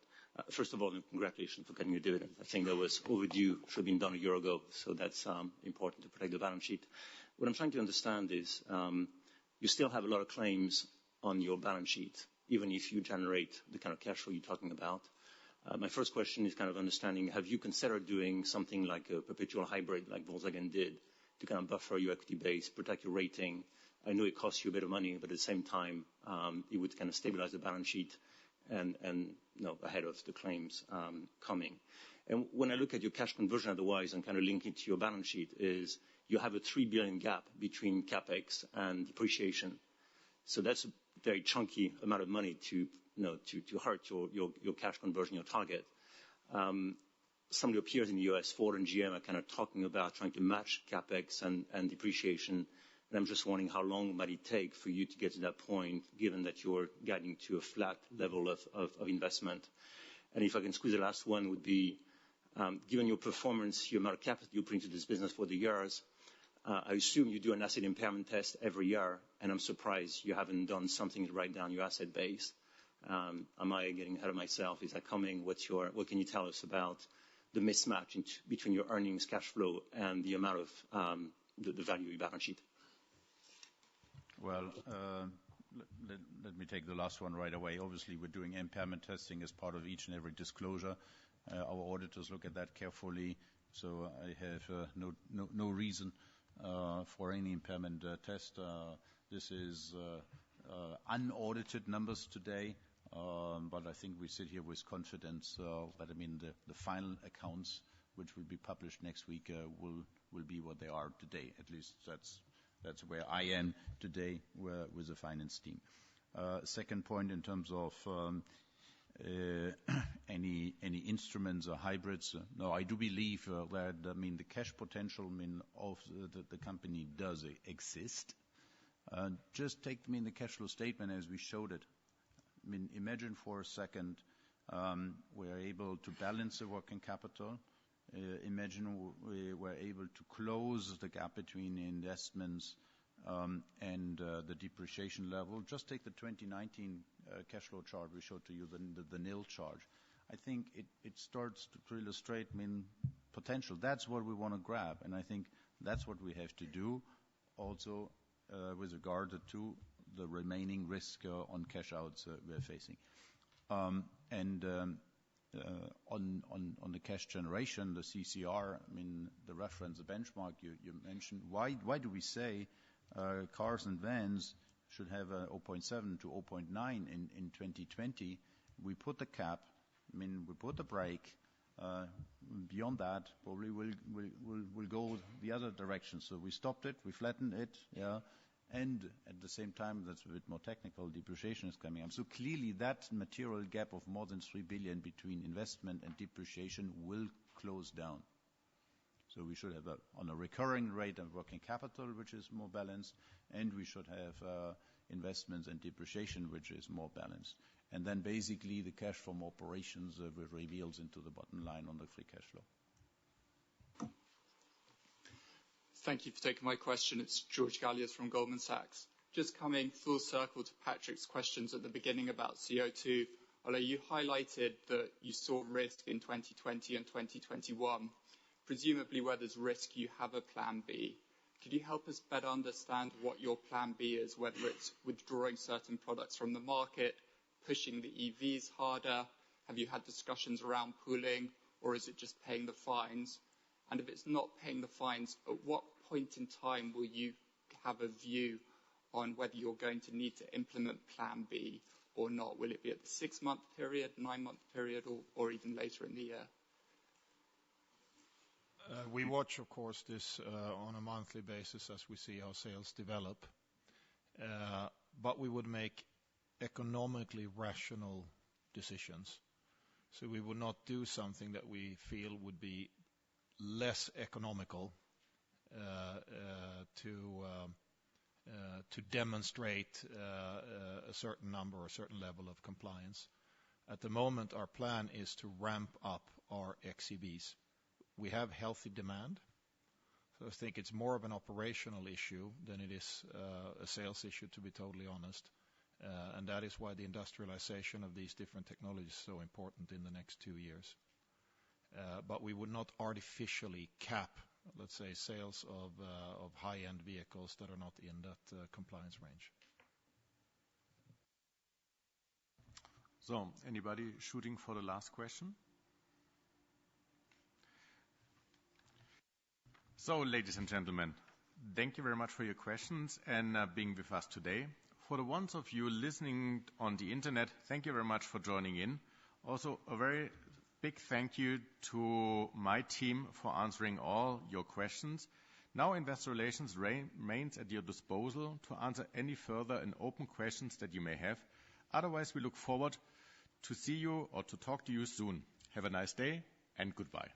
first of all, congratulations for getting your dividend. I think that was overdue, should have been done a year ago, so that's important to protect the balance sheet. What I'm trying to understand is you still have a lot of claims on your balance sheet, even if you generate the kind of cash flow you're talking about. My first question is kind of understanding, have you considered doing something like a perpetual hybrid like Volkswagen did to kind of buffer your equity base, protect your rating? I know it costs you a bit of money, but at the same time, it would kind of stabilize the balance sheet and ahead of the claims coming. And when I look at your cash conversion otherwise and kind of link it to your balance sheet, is you have a 3 billion gap between capex and depreciation. So that's a very chunky amount of money to hurt your cash conversion, your target. Some of your peers in the US, Ford and GM, are kind of talking about trying to match capex and depreciation And I'm just wondering how long might it take for you to get to that point, given that you're guiding to a flat level of investment. And if I can squeeze the last one would be, given your performance, your amount of capital you bring to this business for the years, I assume you do an asset impairment test every year, and I'm surprised you haven't done something to write down your asset base. Am I getting ahead of myself? Is that coming? What can you tell us about the mismatch between your earnings, cash flow, and the amount of the value of your balance sheet? Well, let me take the last one right away. Obviously, we're doing impairment testing as part of each and every disclosure. Our auditors look at that carefully, so I have no reason for any impairment test. This is unaudited numbers today, but I think we sit here with confidence that, the final accounts, which will be published next week, will be what they are today. At least that's where I am today with the finance team. Second point, in terms of any instruments or hybrids. No, I do believe that the cash potential of the company does exist. Just take the cash flow statement as we showed it. Imagine for a second we are able to balance the working capital. Imagine we were able to close the gap between investments and the depreciation level. Just take the 2019 cash flow chart we showed to you, the nil charge. I think it starts to illustrate potential. That's what we want to grab, and I think that's what we have to do also with regard to the remaining risk on cash outs we're facing. And on the cash generation, the CCR, the reference, the benchmark you mentioned, why do we say cars and vans should have a 0.7 to 0.9 in 2020? We put the cap, we put the brake. Beyond that, probably we'll go the other direction. So we stopped it, we flattened it, and at the same time, that's a bit more technical, depreciation is coming up. So clearly that material gap of more than 3 billion between investment and depreciation will close down. So we should have on a recurring rate of working capital, which is more balanced, and we should have investments and depreciation, which is more balanced. And then basically the cash from operations reveals into the bottom line on the free cash flow. Thank you for taking my question. It's George Galliers from Goldman Sachs. Just coming full circle to Patrick's questions at the beginning about CO2. Although you highlighted that you saw risk in 2020 and 2021, presumably where there's risk, you have a plan B. Could you help us better understand what your plan B is, whether it's withdrawing certain products from the market, pushing the EVs harder? Have you had discussions around pooling, or is it just paying the fines? And if it's not paying the fines, at what point in time will you have a view on whether you're going to need to implement Plan B or not? Will it be at the 6-month period, 9-month period, or even later in the year? We watch, of course, this on a monthly basis as we see how sales develop. But we would make economically rational decisions. So we would not do something that we feel would be less economical to demonstrate a certain number or a certain level of compliance. At the moment, our plan is to ramp up our XEVs. We have healthy demand, so I think it's more of an operational issue than it is a sales issue, to be totally honest. And that is why the industrialization of these different technologies is so important in the next 2 years. But we would not artificially cap, let's say, sales of high-end vehicles that are not in that compliance range. So, anybody shooting for the last question? So, ladies and gentlemen, thank you very much for your questions and being with us today. For the ones of you listening on the internet, thank you very much for joining in. Also, a very big thank you to my team for answering all your questions. Now, Investor Relations remains at your disposal to answer any further and open questions that you may have. Otherwise, we look forward to see you or to talk to you soon. Have a nice day and goodbye.